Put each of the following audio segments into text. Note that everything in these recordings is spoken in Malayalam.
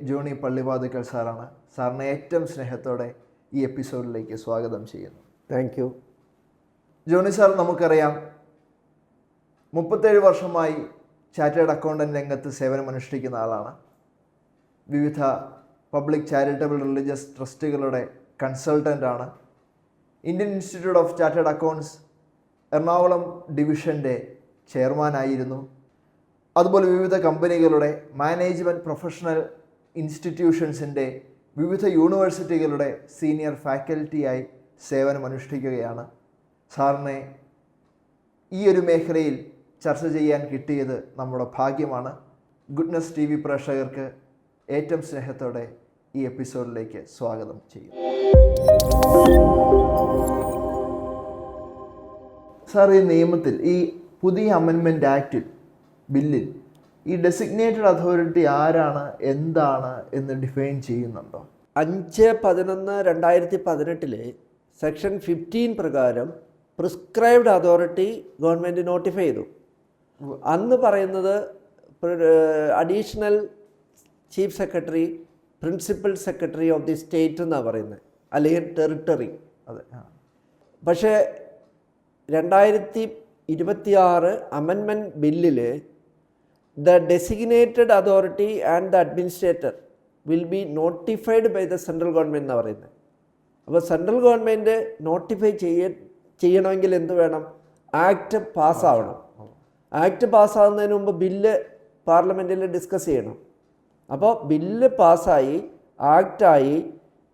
ജോണി പള്ളിവാതുക്കൽ സാറാണ്. സാറിനെ ഏറ്റവും സ്നേഹത്തോടെ ഈ എപ്പിസോഡിലേക്ക് സ്വാഗതം ചെയ്യുന്നു. Thank you. ജോണി സാർ, നമുക്കറിയാം 37 വർഷമായി ചാർട്ടേഡ് അക്കൗണ്ടൻറ്റ് രംഗത്ത് സേവനമനുഷ്ഠിക്കുന്ന ആളാണ്. വിവിധ പബ്ലിക് ചാരിറ്റബിൾ റിലീജിയസ് ട്രസ്റ്റുകളുടെ കൺസൾട്ടൻ്റാണ്. Indian institute of chartered accounts Ernakulam ഡിവിഷൻ്റെ ചെയർമാനായിരുന്നു. അതുപോലെ വിവിധ കമ്പനികളുടെ മാനേജ്മെൻറ്റ് പ്രൊഫഷണൽ ഇൻസ്റ്റിറ്റ്യൂഷൻസിൻ്റെ വിവിധ യൂണിവേഴ്സിറ്റികളുടെ സീനിയർ ഫാക്കൽറ്റിയായി സേവനമനുഷ്ഠിക്കുകയാണ്. സാറിനെ ഈ ഒരു മേഖലയിൽ ചർച്ച ചെയ്യാൻ കിട്ടിയത് നമ്മുടെ ഭാഗ്യമാണ്. ഗുഡ്നസ് TV പ്രേക്ഷകർക്ക് ഏറ്റവും സ്നേഹത്തോടെ ഈ എപ്പിസോഡിലേക്ക് സ്വാഗതം ചെയ്യും. സാർ, ഈ നിയമത്തിൽ, ഈ പുതിയ അമെൻമെൻറ്റ് ആക്റ്റിൽ, ബില്ലിൽ ഈ ഡെസിഗ്നേറ്റഡ് അതോറിറ്റി ആരാണ്, എന്താണ് എന്ന് ഡിഫൈൻ ചെയ്യുന്നുണ്ടോ? 5/11/2018 സെക്ഷൻ 15 പ്രകാരം പ്രിസ്ക്രൈബ്ഡ് അതോറിറ്റി ഗവൺമെൻറ് നോട്ടിഫൈ ചെയ്തു. അന്ന് പറയുന്നത് additional chief secretary, principal secretary of the state എന്നാണ് പറയുന്നത്, അല്ലെങ്കിൽ ടെറിട്ടറി. അതെ. പക്ഷേ 2026 അമെൻമെൻറ്റ് ബില്ലിൽ the designated authority and the administrator will be notified by the central government എന്നാണ് പറയുന്നത്. അപ്പോൾ സെൻട്രൽ ഗവൺമെൻറ് നോട്ടിഫൈ ചെയ്യണമെങ്കിൽ എന്ത് വേണം? ആക്ട് പാസ്സാവണം. ആക്ട് പാസ്സാവുന്നതിന് മുമ്പ് ബില്ല് പാർലമെൻറ്റിൽ ഡിസ്കസ് ചെയ്യണം. അപ്പോൾ ബില്ല് പാസ്സായി, ആക്റ്റായി,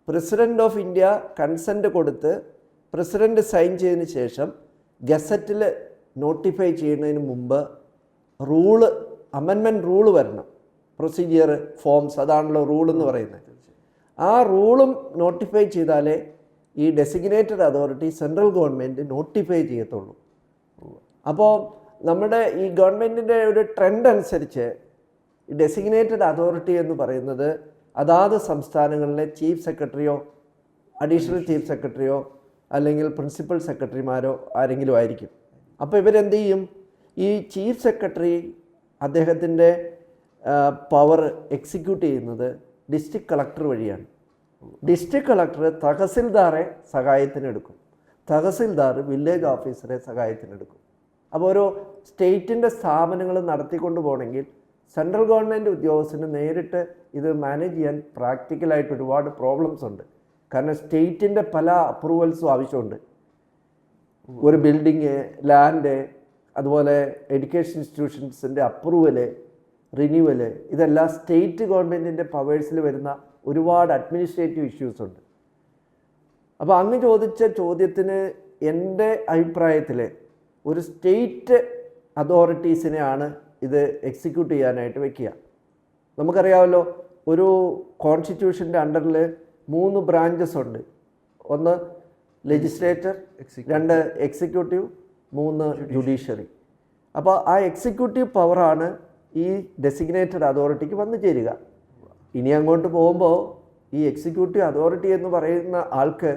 പ്രസിഡൻ്റ് ഓഫ് ഇന്ത്യ കൺസെൻറ്റ് കൊടുത്ത് പ്രസിഡൻറ്റ് സൈൻ ചെയ്തതിന് ശേഷം ഗസറ്റിൽ നോട്ടിഫൈ ചെയ്യുന്നതിന് മുമ്പ് അമെൻമെൻറ്റ് റൂള് വരണം. പ്രൊസീജിയർ ഫോംസ്, അതാണല്ലോ റൂൾ എന്ന് പറയുന്നത്. ആ റൂളും നോട്ടിഫൈ ചെയ്താലേ ഈ designated authority central government notify ചെയ്യത്തുള്ളൂ. അപ്പോൾ നമ്മുടെ ഈ ഗവൺമെൻറ്റിൻ്റെ ഒരു ട്രെൻഡ് അനുസരിച്ച് ഈ ഡെസിഗ്നേറ്റഡ് അതോറിറ്റി എന്ന് പറയുന്നത് അതാത് സംസ്ഥാനങ്ങളിലെ ചീഫ് സെക്രട്ടറിയോ അഡീഷണൽ ചീഫ് സെക്രട്ടറിയോ അല്ലെങ്കിൽ പ്രിൻസിപ്പൽ സെക്രട്ടറിമാരോ ആരെങ്കിലും ആയിരിക്കും. അപ്പോൾ ഇവരെന്ത് ചെയ്യും? ഈ ചീഫ് സെക്രട്ടറി അദ്ദേഹത്തിൻ്റെ പവർ എക്സിക്യൂട്ട് ചെയ്യുന്നത് ഡിസ്ട്രിക്ട് കളക്ടർ വഴിയാണ്. ഡിസ്ട്രിക്ട് കളക്ടർ തഹസിൽദാറെ സഹായത്തിനെടുക്കും, തഹസിൽദാർ വില്ലേജ് ഓഫീസറെ സഹായത്തിനെടുക്കും. അപ്പോൾ ഒരു സ്റ്റേറ്റിൻ്റെ സ്ഥാപനങ്ങൾ നടത്തിക്കൊണ്ട് പോകണമെങ്കിൽ സെൻട്രൽ ഗവൺമെൻറ് ഉദ്യോഗസ്ഥന് നേരിട്ട് ഇത് മാനേജ് ചെയ്യാൻ പ്രാക്ടിക്കലായിട്ട് ഒരുപാട് പ്രോബ്ലംസ് ഉണ്ട്. കാരണം സ്റ്റേറ്റിൻ്റെ പല അപ്രൂവൽസും ആവശ്യമുണ്ട്. ഒരു ബിൽഡിങ്, ലാൻഡ്, അതുപോലെ എഡ്യൂക്കേഷൻ ഇൻസ്റ്റിറ്റ്യൂഷൻസിൻ്റെ അപ്രൂവല്, റിന്യൂവല്, ഇതെല്ലാം സ്റ്റേറ്റ് ഗവൺമെൻറ്റിൻ്റെ പവേഴ്സിൽ വരുന്ന ഒരുപാട് അഡ്മിനിസ്ട്രേറ്റീവ് ഇഷ്യൂസ് ഉണ്ട്. അപ്പോൾ അങ്ങ് ചോദിച്ച ചോദ്യത്തിന് എൻ്റെ അഭിപ്രായത്തിൽ ഒരു സ്റ്റേറ്റ് അതോറിറ്റീസിനെയാണ് ഇത് എക്സിക്യൂട്ട് ചെയ്യാനായിട്ട് വയ്ക്കുക. നമുക്കറിയാമല്ലോ, ഒരു കോൺസ്റ്റിറ്റ്യൂഷൻ്റെ അണ്ടറിൽ 3 ബ്രാഞ്ചസ് ഉണ്ട്. ഒന്ന് ലെജിസ്ലേച്ചർ, 2 എക്സിക്യൂട്ടീവ്, 3 ജുഡീഷ്യറി. അപ്പോൾ ആ എക്സിക്യൂട്ടീവ് പവറാണ് ഈ ഡെസിഗ്നേറ്റഡ് അതോറിറ്റിക്ക് വന്നു ചേരുക. ഇനി അങ്ങോട്ട് പോകുമ്പോൾ ഈ എക്സിക്യൂട്ടീവ് അതോറിറ്റി എന്ന് പറയുന്ന ആൾക്ക്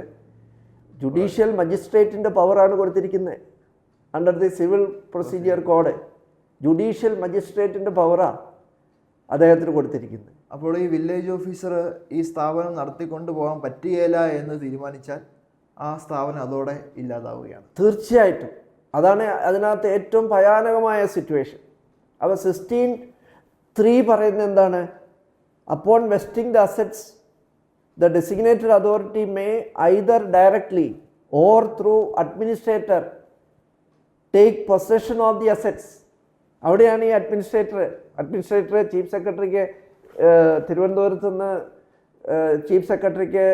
ജുഡീഷ്യൽ മജിസ്ട്രേറ്റിൻ്റെ പവറാണ് കൊടുത്തിരിക്കുന്നത്. Under the civil procedure code judicial മജിസ്ട്രേറ്റിൻ്റെ പവറാണ് അദ്ദേഹത്തിന് കൊടുത്തിരിക്കുന്നത്. അപ്പോൾ ഈ വില്ലേജ് ഓഫീസർ ഈ സ്ഥാപനം നടത്തിക്കൊണ്ട് പോകാൻ പറ്റുകയില്ല എന്ന് തീരുമാനിച്ചാൽ ആ സ്ഥാപനം അതോടെ ഇല്ലാതാവുകയാണ്. തീർച്ചയായിട്ടും അതാണ് അതിനകത്ത് ഏറ്റവും ഭയാനകമായ സിറ്റുവേഷൻ. അപ്പോൾ 16(3) പറയുന്നത് എന്താണ്? Upon vesting the assets the designated authority may either directly or through administrator take possession of the assets. അവിടെയാണ് ഈ അഡ്മിനിസ്ട്രേറ്റർ ചീഫ് സെക്രട്ടറിക്ക് തിരുവനന്തപുരത്ത് നിന്ന് ചീഫ് സെക്രട്ടറിക്ക്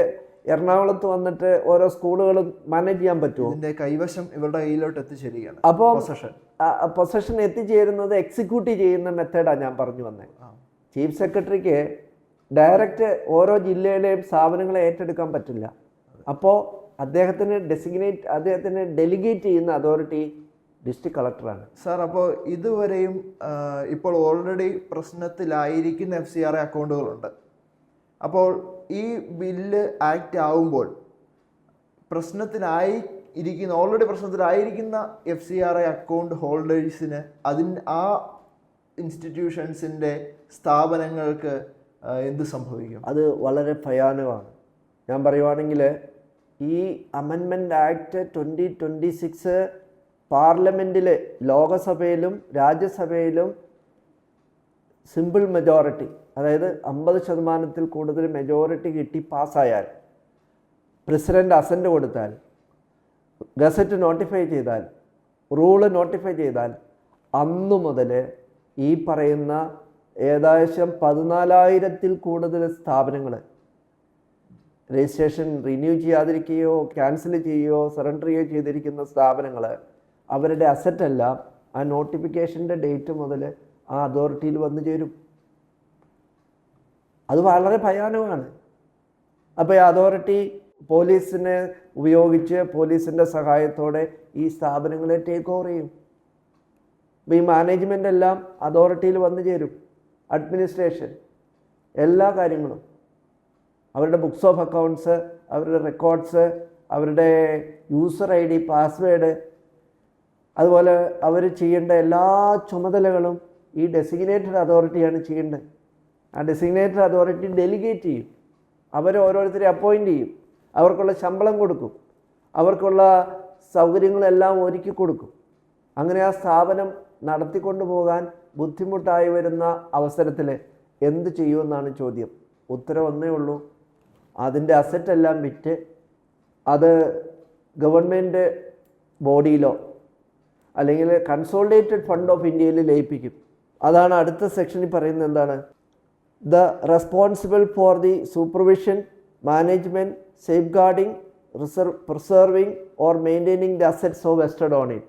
എറണാകുളത്ത് വന്നിട്ട് ഓരോ സ്കൂളുകളും മാനേജ് ചെയ്യാൻ പറ്റുമോ? ഇതിൻ്റെ കൈവശം ഇവരുടെ കയ്യിലോട്ട് എത്തിച്ചേരുകയാണ്. അപ്പോൾ പൊസഷൻ എത്തിച്ചേരുന്നത് എക്സിക്യൂട്ടീവ് ചെയ്യുന്ന മെത്തേഡാണ് ഞാൻ പറഞ്ഞു വന്നത്. ചീഫ് സെക്രട്ടറിക്ക് ഡയറക്റ്റ് ഓരോ ജില്ലയിലെയും സ്ഥാപനങ്ങളെ ഏറ്റെടുക്കാൻ പറ്റില്ല. അപ്പോൾ അദ്ദേഹത്തിന് ഡെലിഗേറ്റ് ചെയ്യുന്ന അതോറിറ്റി ഡിസ്ട്രിക്ട് കളക്ടറാണ്. സാർ, അപ്പോൾ ഇതുവരെയും ഇപ്പോൾ ഓൾറെഡി പ്രശ്നത്തിലായിരിക്കുന്ന FCRA അക്കൗണ്ടുകളുണ്ട്. അപ്പോൾ ഈ ബില്ല് ആക്ട് ആവുമ്പോൾ ഓൾറെഡി പ്രശ്നത്തിലായിരിക്കുന്ന FCRA അക്കൗണ്ട് ഹോൾഡേഴ്സിന് ആ ഇൻസ്റ്റിറ്റ്യൂഷൻസിൻ്റെ സ്ഥാപനങ്ങൾക്ക് എന്ത് സംഭവിക്കും? അത് വളരെ ഭയാനകമാണ്. ഞാൻ പറയുവാണെങ്കിൽ ഈ അമെൻമെൻറ്റ് ആക്ട് 2026 പാർലമെൻറ്റിൽ, ലോകസഭയിലും രാജ്യസഭയിലും സിമ്പിൾ മെജോറിറ്റി, അതായത് 50% കൂടുതൽ മെജോറിറ്റി കിട്ടി പാസ്സായാൽ, പ്രസിഡൻ്റ് അസൻറ്റ് കൊടുത്താൽ, ഗസറ്റ് നോട്ടിഫൈ ചെയ്താൽ, റൂള് നോട്ടിഫൈ ചെയ്താൽ, അന്നു മുതൽ ഈ പറയുന്ന ഏകദേശം 14,000-ൽ കൂടുതൽ സ്ഥാപനങ്ങൾ രജിസ്ട്രേഷൻ റിന്യൂ ചെയ്യാതിരിക്കുകയോ ക്യാൻസൽ ചെയ്യുകയോ സറണ്ടർ ചെയ്യുകയോ ചെയ്തിരിക്കുന്ന സ്ഥാപനങ്ങൾ അവരുടെ അസറ്റെല്ലാം ആ നോട്ടിഫിക്കേഷൻ്റെ ഡേറ്റ് മുതൽ ആ അതോറിറ്റിയിൽ വന്നു ചേരും. അത് വളരെ ഭയാനകമാണ്. അപ്പോൾ ഈ അതോറിറ്റി പോലീസിനെ ഉപയോഗിച്ച് പോലീസിൻ്റെ സഹായത്തോടെ ഈ സ്ഥാപനങ്ങളെ ടേക്ക് ഓവർ ചെയ്യും. അപ്പോൾ ഈ മാനേജ്മെൻ്റ് എല്ലാം അതോറിറ്റിയിൽ വന്നു ചേരും. അഡ്മിനിസ്ട്രേഷൻ, എല്ലാ കാര്യങ്ങളും, അവരുടെ ബുക്സ് ഓഫ് അക്കൗണ്ട്സ്, അവരുടെ റെക്കോർഡ്സ്, അവരുടെ യൂസർ ID, പാസ്വേഡ്, അതുപോലെ അവർ ചെയ്യേണ്ട എല്ലാ ചുമതലകളും ഈ ഡെസിഗ്നേറ്റഡ് അതോറിറ്റിയാണ് ചെയ്യേണ്ടത്. ആ ഡെസിഗ്നേറ്റഡ് അതോറിറ്റി ഡെലിഗേറ്റ് ചെയ്യും. അവർ ഓരോരുത്തരെ അപ്പോയിൻ്റ് ചെയ്യും, അവർക്കുള്ള ശമ്പളം കൊടുക്കും, അവർക്കുള്ള സൗകര്യങ്ങളെല്ലാം ഒരുക്കി കൊടുക്കും. അങ്ങനെ ആ സ്ഥാപനം നടത്തിക്കൊണ്ടു പോകാൻ ബുദ്ധിമുട്ടായി വരുന്ന അവസരത്തിൽ എന്ത് ചെയ്യുമെന്നാണ് ചോദ്യം. ഉത്തരം ഒന്നേ ഉള്ളൂ, അതിൻ്റെ അസറ്റെല്ലാം വിറ്റ് അത് ഗവൺമെൻറ് ബോഡിയിലോ അല്ലെങ്കിൽ കൺസോളിഡേറ്റഡ് ഫണ്ട് ഓഫ് ഇന്ത്യയിൽ ലയിപ്പിക്കും. അതാണ് അടുത്ത സെക്ഷനിൽ പറയുന്നത്. എന്താണ്? The responsible for the supervision, management, safe guarding, preserving or maintaining the assets of vested on it.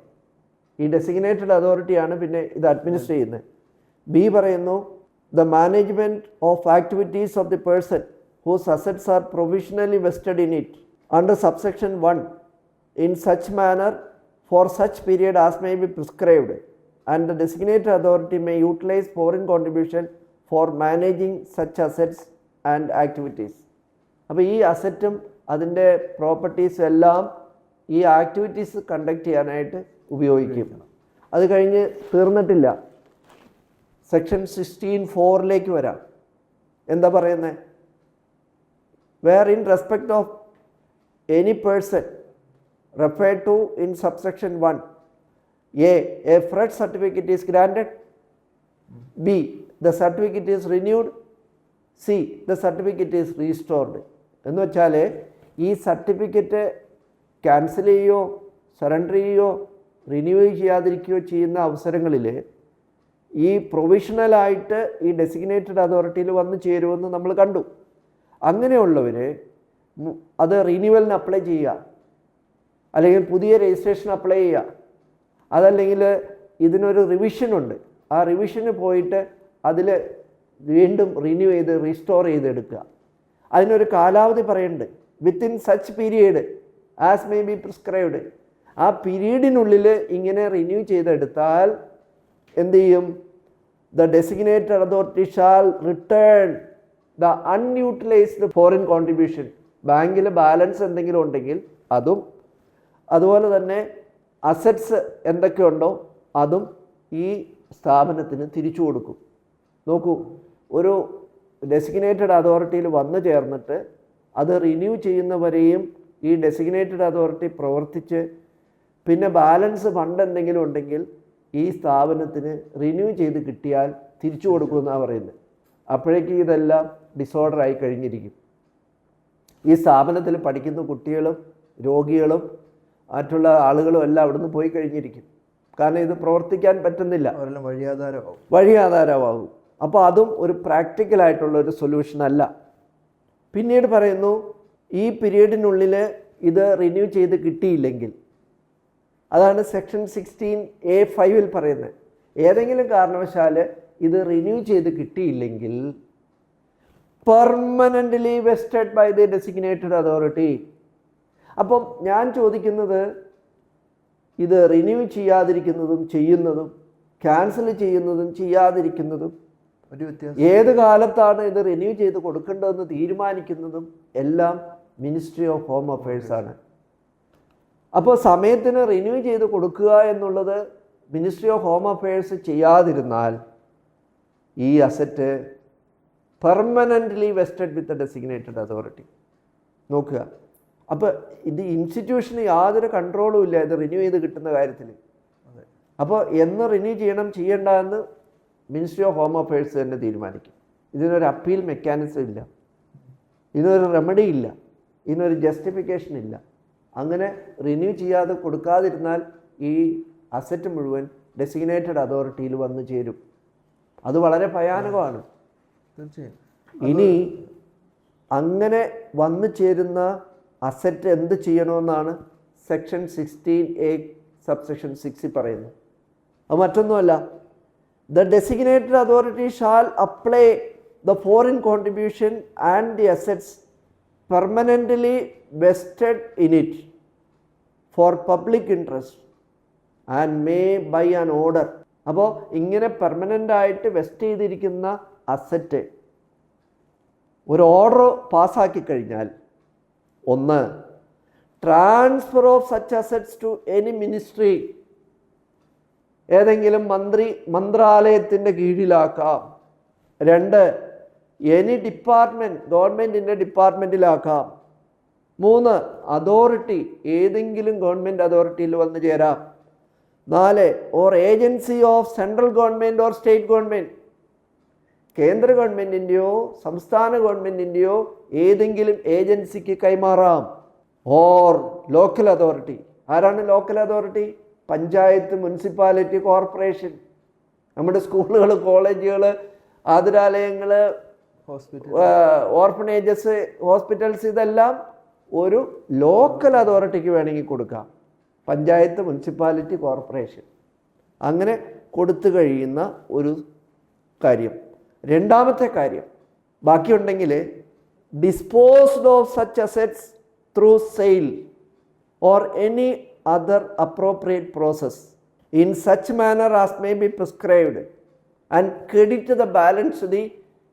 ഈ ഡെസിഗ്നേറ്റഡ് അതോറിറ്റിയാണ് പിന്നെ ഇത് അഡ്മിനിസ്റ്റർ ചെയ്യുന്നത്. ബി പറയുന്നു, the management of activities of the person whose assets are provisionally vested in it under subsection 1 in such manner for such period as may be prescribed, and the designated authority may utilize foreign contribution for managing such assets and activities. അപ്പോൾ ഈ അസറ്റും അതിൻ്റെ പ്രോപ്പർട്ടീസും എല്ലാം ഈ ആക്ടിവിറ്റീസ് കണ്ടക്ട് ചെയ്യാനായിട്ട് ഉപയോഗിക്കും. അത് കഴിഞ്ഞ് തീർന്നിട്ടില്ല. സെക്ഷൻ 16(4) വരാം. എന്താ പറയുന്നത്? where in respect of any person referred to in subsection 1, a fresh certificate is granted, b the certificate is renewed, c the certificate is restored. എന്ന് വെച്ചാൽ ഈ സർട്ടിഫിക്കറ്റ് ക്യാൻസൽ ചെയ്യുകയോ സറണ്ടർ ചെയ്യുകയോ റിന്യൂ ചെയ്യാതിരിക്കുകയോ ചെയ്യുന്ന അവസരങ്ങളിൽ ഈ പ്രൊവിഷണലായിട്ട് ഈ ഡെസിഗ്നേറ്റഡ് അതോറിറ്റിയിൽ വന്ന് ചേരുമെന്ന് നമ്മൾ കണ്ടു. അങ്ങനെയുള്ളവർ അത് റിന്യൂവലിന് അപ്ലൈ ചെയ്യുക, അല്ലെങ്കിൽ പുതിയ രജിസ്ട്രേഷൻ അപ്ലൈ ചെയ്യുക, അതല്ലെങ്കിൽ ഇതിനൊരു റിവിഷനുണ്ട്, ആ റിവിഷന് പോയിട്ട് അതിൽ വീണ്ടും റിന്യൂ ചെയ്ത് റീസ്റ്റോർ ചെയ്തെടുക്കുക. അതിനൊരു കാലാവധി പറയുന്നുണ്ട്. Within such period as may be prescribed. ആ പീരീഡിനുള്ളിൽ ഇങ്ങനെ റിന്യൂ ചെയ്തെടുത്താൽ എന്ത് ചെയ്യും? The designated authority shall return the unutilised foreign contribution. ബാങ്കിൽ ബാലൻസ് എന്തെങ്കിലും ഉണ്ടെങ്കിൽ അതും, അതുപോലെ തന്നെ അസറ്റ്സ് എന്തൊക്കെയുണ്ടോ അതും ഈ സ്ഥാപനത്തിന് തിരിച്ചു കൊടുക്കും. നോക്കൂ, ഒരു ഡെസിഗ്നേറ്റഡ് അതോറിറ്റിയിൽ വന്നു ചേർന്നിട്ട് അത് റിന്യൂ ചെയ്യുന്നവരെയും ഈ ഡെസിഗ്നേറ്റഡ് അതോറിറ്റി പ്രവർത്തിച്ച് പിന്നെ ബാലൻസ് ഫണ്ട് എന്തെങ്കിലും ഉണ്ടെങ്കിൽ ഈ സ്ഥാപനത്തിന് റിന്യൂ ചെയ്ത് കിട്ടിയാൽ തിരിച്ചു കൊടുക്കുമെന്നാണ് പറയുന്നത്. അപ്പോഴേക്കും ഇതെല്ലാം ഡിസോർഡറായി കഴിഞ്ഞിരിക്കും. ഈ സ്ഥാപനത്തിൽ പഠിക്കുന്ന കുട്ടികളും രോഗികളും മറ്റുള്ള ആളുകളും എല്ലാം അവിടുന്ന് പോയി കഴിഞ്ഞിരിക്കും. കാരണം ഇത് പ്രവർത്തിക്കാൻ പറ്റുന്നില്ല, വഴിയാധാരമാകും. അപ്പോൾ അതും ഒരു പ്രാക്ടിക്കലായിട്ടുള്ള ഒരു സൊല്യൂഷൻ അല്ല. പിന്നീട് പറയുന്നു, ഈ പീരീഡിനുള്ളിൽ ഇത് റിന്യൂ ചെയ്ത് കിട്ടിയില്ലെങ്കിൽ, അതാണ് സെക്ഷൻ 16(a)(5) പറയുന്നത്. ഏതെങ്കിലും കാരണവശാൽ ഇത് റിന്യൂ ചെയ്ത് കിട്ടിയില്ലെങ്കിൽ permanently vested by the designated authority. അപ്പം ഞാൻ ചോദിക്കുന്നത്, ഇത് റിന്യൂ ചെയ്യാതിരിക്കുന്നതും ചെയ്യുന്നതും ക്യാൻസൽ ചെയ്യുന്നതും ചെയ്യാതിരിക്കുന്നതും ഒരു വ്യത്യാസം, ഏത് കാലത്താണ് ഇത് റിന്യൂ ചെയ്ത് കൊടുക്കേണ്ടതെന്ന് തീരുമാനിക്കുന്നതും എല്ലാം മിനിസ്ട്രി ഓഫ് ഹോം അഫയേഴ്സാണ്. അപ്പോൾ സമയത്തിന് റിന്യൂ ചെയ്ത് കൊടുക്കുക എന്നുള്ളത് മിനിസ്ട്രി ഓഫ് ഹോം അഫയേഴ്സ് ചെയ്യാതിരുന്നാൽ ഈ asset permanently vested with a designated authority. നോക്കുക, അപ്പോൾ ഇത് ഇൻസ്റ്റിറ്റ്യൂഷന് യാതൊരു കൺട്രോളും ഇല്ല ഇത് റിന്യൂ ചെയ്ത് കിട്ടുന്ന കാര്യത്തിൽ. അപ്പോൾ എന്ന് റിന്യൂ ചെയ്യണ്ട എന്ന് മിനിസ്ട്രി ഓഫ് ഹോം അഫയേഴ്സ് തന്നെ തീരുമാനിക്കും. ഇതിനൊരു അപ്പീൽ മെക്കാനിസം ഇല്ല, ഇതിനൊരു റെമഡി ഇല്ല, ഇതിനൊരു ജസ്റ്റിഫിക്കേഷൻ ഇല്ല. അങ്ങനെ റിന്യൂ ചെയ്യാതെ കൊടുക്കാതിരുന്നാൽ ഈ അസറ്റ് മുഴുവൻ ഡെസിഗ്നേറ്റഡ് അതോറിറ്റിയിൽ വന്നു ചേരും. അത് വളരെ ഭയാനകമാണ്. തീർച്ചയായും. ഇനി അങ്ങനെ വന്നു ചേരുന്ന അസറ്റ് എന്ത് ചെയ്യണമെന്നാണ് സെക്ഷൻ 16A സബ്സെക്ഷൻ 6 പറയുന്നത്. അത് മറ്റൊന്നുമല്ല, the designated authority shall apply the foreign contribution and the assets permanently vested in it for public interest and may by an order. അപ്പോൾ ഇങ്ങനെ പെർമനൻ്റായിട്ട് വെസ്റ്റ് ചെയ്തിരിക്കുന്ന അസറ്റ് ഒരു ഓർഡർ പാസ്സാക്കി കഴിഞ്ഞാൽ, ഒന്ന്, transfer of such assets to any ministry, ഏതെങ്കിലും മന്ത്രാലയത്തിൻ്റെ കീഴിലാക്കാം. രണ്ട്, എനി ഡിപ്പാർട്ട്മെൻറ്റ്, ഗവൺമെൻറ്റിൻ്റെ ഡിപ്പാർട്ട്മെൻറ്റിലാക്കാം. മൂന്ന്, അതോറിറ്റി, ഏതെങ്കിലും ഗവൺമെൻറ് അതോറിറ്റിയിൽ വന്നു ചേരാം. നാല്, or agency of central government or state government, കേന്ദ്ര ഗവൺമെൻറ്റിൻ്റെയോ സംസ്ഥാന ഗവൺമെൻറ്റിൻ്റെയോ ഏതെങ്കിലും ഏജൻസിക്ക് കൈമാറാം. Or local authority. ആരാണ് local authority? Panchayat, municipality, corporation. നമ്മുടെ സ്കൂളുകൾ, കോളേജുകൾ, ആതുരാലയങ്ങൾ, ഓർഫനേജസ്, ഹോസ്പിറ്റൽസ്, ഇതെല്ലാം ഒരു ലോക്കൽ അതോറിറ്റിക്ക് വേണമെങ്കിൽ കൊടുക്കാം. പഞ്ചായത്ത്, മുനിസിപ്പാലിറ്റി, കോർപ്പറേഷൻ, അങ്ങനെ കൊടുത്തു കഴിയുന്ന ഒരു കാര്യം. രണ്ടാമത്തെ കാര്യം ബാക്കിയുണ്ടെങ്കിൽ, disposed of such assets through sale or any other appropriate process in such manner as may be prescribed and credit the balance to the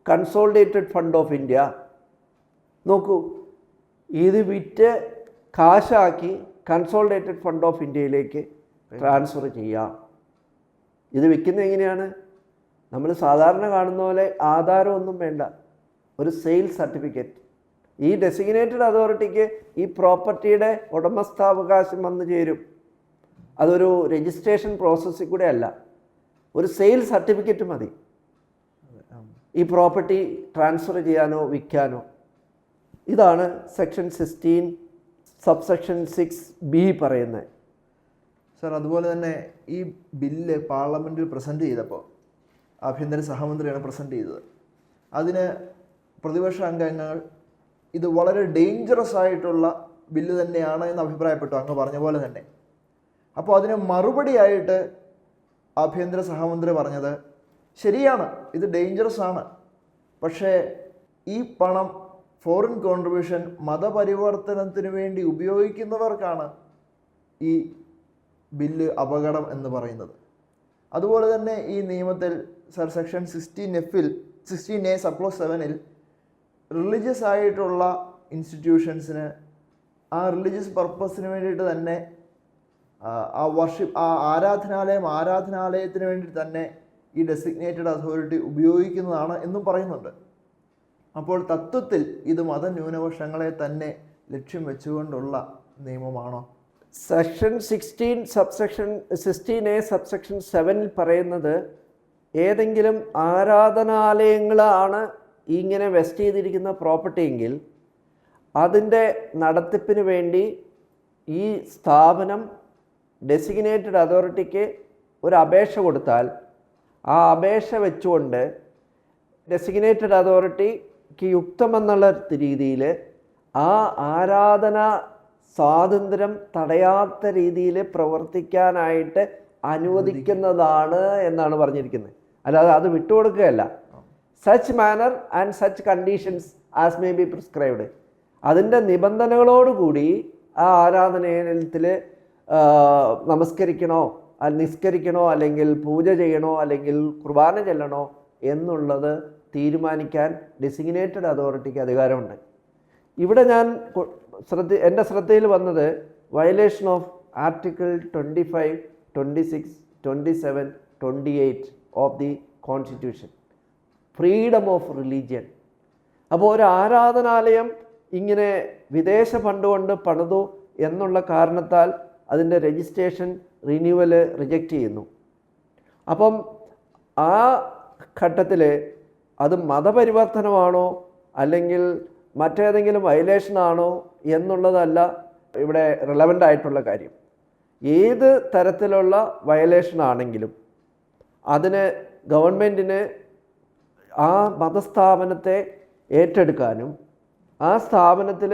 consolidated fund of India. നോക്കൂ, ഇത് വിറ്റ് കാശാക്കി കൺസോളിഡേറ്റഡ് ഫണ്ട് ഓഫ് ഇന്ത്യയിലേക്ക് ട്രാൻസ്ഫർ ചെയ്യാം. ഇത് വിൽക്കുന്നത് എങ്ങനെയാണ്? നമ്മൾ സാധാരണ കാണുന്ന പോലെ ആധാരമൊന്നും വേണ്ട, ഒരു സെയിൽ സർട്ടിഫിക്കറ്റ്. ഈ ഡെസിഗ്നേറ്റഡ് അതോറിറ്റിക്ക് ഈ പ്രോപ്പർട്ടിയുടെ ഉടമസ്ഥാവകാശം വന്നു ചേരും. അതൊരു രജിസ്ട്രേഷൻ പ്രോസസ്സിൽ കൂടെ അല്ല, ഒരു സെയിൽ സർട്ടിഫിക്കറ്റ് മതി ഈ പ്രോപ്പർട്ടി ട്രാൻസ്ഫർ ചെയ്യാനോ വിൽക്കാനോ. ഇതാണ് സെക്ഷൻ 16 സബ്സെക്ഷൻ 6B പറയുന്നത്. സാർ, അതുപോലെ തന്നെ ഈ ബില്ല് പാർലമെൻറ്റിൽ പ്രസൻറ്റ് ചെയ്തപ്പോൾ ആഭ്യന്തര സഹമന്ത്രിയാണ് പ്രസൻറ്റ് ചെയ്തത്. അതിന് പ്രതിപക്ഷ അംഗങ്ങൾ ഇത് വളരെ ഡേഞ്ചറസ് ആയിട്ടുള്ള ബില്ല് തന്നെയാണ് എന്ന് അഭിപ്രായപ്പെട്ടു, അങ്ങ് പറഞ്ഞ പോലെ തന്നെ. അപ്പോൾ അതിന് മറുപടിയായിട്ട് ആഭ്യന്തര സഹമന്ത്രി പറഞ്ഞത്, ശരിയാണ്, ഇത് ഡേഞ്ചറസ് ആണ്, പക്ഷേ ഈ പണം ഫോറിൻ കോൺട്രിബ്യൂഷൻ മതപരിവർത്തനത്തിന് വേണ്ടി ഉപയോഗിക്കുന്നവർക്കാണ് ഈ ബില്ല് അപകടം എന്ന് പറയുന്നത്. അതുപോലെ തന്നെ ഈ നിയമത്തിൽ സർ സെക്ഷൻ 16A സബ്ക്ലോസ് 7 റിലീജിയസ് ആയിട്ടുള്ള ഇൻസ്റ്റിറ്റ്യൂഷൻസിന് ആ റിലീജിയസ് പർപ്പസിന് വേണ്ടിയിട്ട് തന്നെ ആ ആരാധനാലയത്തിന് വേണ്ടി തന്നെ ഈ ഡെസിഗ്നേറ്റഡ് അതോറിറ്റി ഉപയോഗിക്കുന്നതാണ് എന്നും പറയുന്നുണ്ട്. അപ്പോൾ തത്വത്തിൽ ഇത് മതന്യൂനപക്ഷങ്ങളെ തന്നെ ലക്ഷ്യം വെച്ചുകൊണ്ടുള്ള നിയമമാണോ? സെക്ഷൻ 16A സബ്സെക്ഷൻ 7 പറയുന്നത്, ഏതെങ്കിലും ആരാധനാലയങ്ങളാണ് ഇങ്ങനെ വെസ്റ്റ് ചെയ്തിരിക്കുന്ന പ്രോപ്പർട്ടി എങ്കിൽ അതിൻ്റെ നടത്തിപ്പിന് വേണ്ടി ഈ സ്ഥാപനം ഡെസിഗ്നേറ്റഡ് അതോറിറ്റിക്ക് ഒരു അപേക്ഷ കൊടുത്താൽ, ആ അപേക്ഷ വെച്ചുകൊണ്ട് ഡെസിഗ്നേറ്റഡ് അതോറിറ്റിക്ക് യുക്തമെന്നുള്ള രീതിയിൽ ആ ആരാധന സ്വാതന്ത്ര്യം തടയാത്ത രീതിയിൽ പ്രവർത്തിക്കാനായിട്ട് അനുവദിക്കുന്നതാണ് എന്നാണ് പറഞ്ഞിരിക്കുന്നത്. അല്ലാതെ അത് വിട്ടുകൊടുക്കുകയല്ല. Such manner and such conditions as may be prescribed, അതിൻ്റെ നിബന്ധനകളോടുകൂടി ആ ആരാധനാലയത്തിൽ നമസ്കരിക്കണോ, നിസ്കരിക്കണോ, അല്ലെങ്കിൽ പൂജ ചെയ്യണോ, അല്ലെങ്കിൽ കുർബാന ചെല്ലണോ എന്നുള്ളത് തീരുമാനിക്കാൻ ഡെസിഗ്നേറ്റഡ് അതോറിറ്റിക്ക് അധികാരമുണ്ട്. ഇവിടെ ഞാൻ എൻ്റെ ശ്രദ്ധയിൽ വന്നത് violation of article 25, 26, 27, 28 of the constitution. Freedom of religion. അപ്പോൾ ഒരു ആരാധനാലയം ഇങ്ങനെ വിദേശ ഫണ്ട് കൊണ്ട് പണിതു എന്നുള്ള കാരണത്താൽ അതിൻ്റെ രജിസ്ട്രേഷൻ റിന്യൂവൽ റിജക്റ്റ് ചെയ്യുന്നു. അപ്പം ആ ഘട്ടത്തിൽ അത് മതപരിവർത്തനമാണോ അല്ലെങ്കിൽ മറ്റേതെങ്കിലും വയലേഷനാണോ എന്നുള്ളതല്ല ഇവിടെ റിലവൻ്റ് ആയിട്ടുള്ള കാര്യം. ഏത് തരത്തിലുള്ള വയലേഷനാണെങ്കിലും അതിന് ഗവൺമെൻറ്റിന് ആ മതസ്ഥാപനത്തെ ഏറ്റെടുക്കാനും ആ സ്ഥാപനത്തിൽ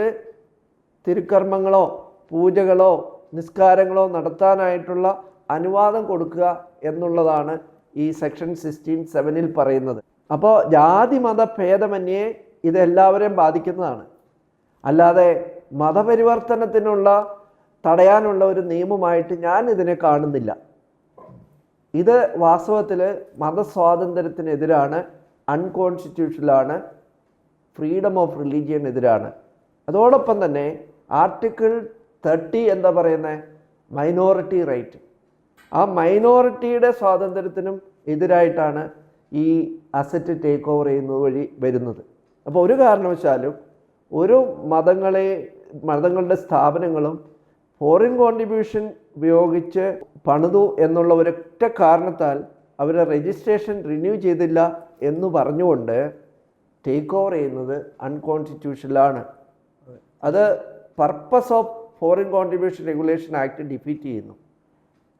തിരുക്കർമ്മങ്ങളോ പൂജകളോ നിസ്കാരങ്ങളോ നടത്താനായിട്ടുള്ള അനുവാദം കൊടുക്കുക എന്നുള്ളതാണ് ഈ സെക്ഷൻ 16(7) പറയുന്നത്. അപ്പോൾ ജാതി മത ഭേദമന്യേ ഇതെല്ലാവരെയും ബാധിക്കുന്നതാണ്. അല്ലാതെ മതപരിവർത്തനത്തിനുള്ള തടയാനുള്ള ഒരു നിയമമായിട്ട് ഞാൻ ഇതിനെ കാണുന്നില്ല. ഇത് വാസ്തവത്തിൽ മതസ്വാതന്ത്ര്യത്തിനെതിരാണ്, അൺകോൺസ്റ്റിറ്റ്യൂഷണലാണ്, ഫ്രീഡം ഓഫ് റിലീജിയനെതിരാണ്. അതോടൊപ്പം തന്നെ ആർട്ടിക്കിൾ 30 എന്താ പറയുന്നത്, മൈനോറിറ്റി റൈറ്റ്. ആ മൈനോറിറ്റിയുടെ സ്വാതന്ത്ര്യത്തിനും എതിരായിട്ടാണ് ഈ അസറ്റ് ടേക്ക് ഓവർ ചെയ്യുന്നത് വഴി വരുന്നത്. അപ്പോൾ ഒരു കാരണവശാലും ഒരു മതങ്ങളുടെ സ്ഥാപനങ്ങളും ഫോറിൻ കോൺട്രിബ്യൂഷൻ ഉപയോഗിച്ച് പണിതു എന്നുള്ള ഒരൊറ്റ കാരണത്താൽ അവരെ രജിസ്ട്രേഷൻ റിന്യൂ ചെയ്തില്ല എന്ന് പറഞ്ഞുകൊണ്ട് ടേക്ക് ഓവർ ചെയ്യുന്നത് അൺകോൺസ്റ്റിറ്റ്യൂഷണലാണ്. അത് purpose of foreign contribution regulation act defeat ചെയ്യുന്നു.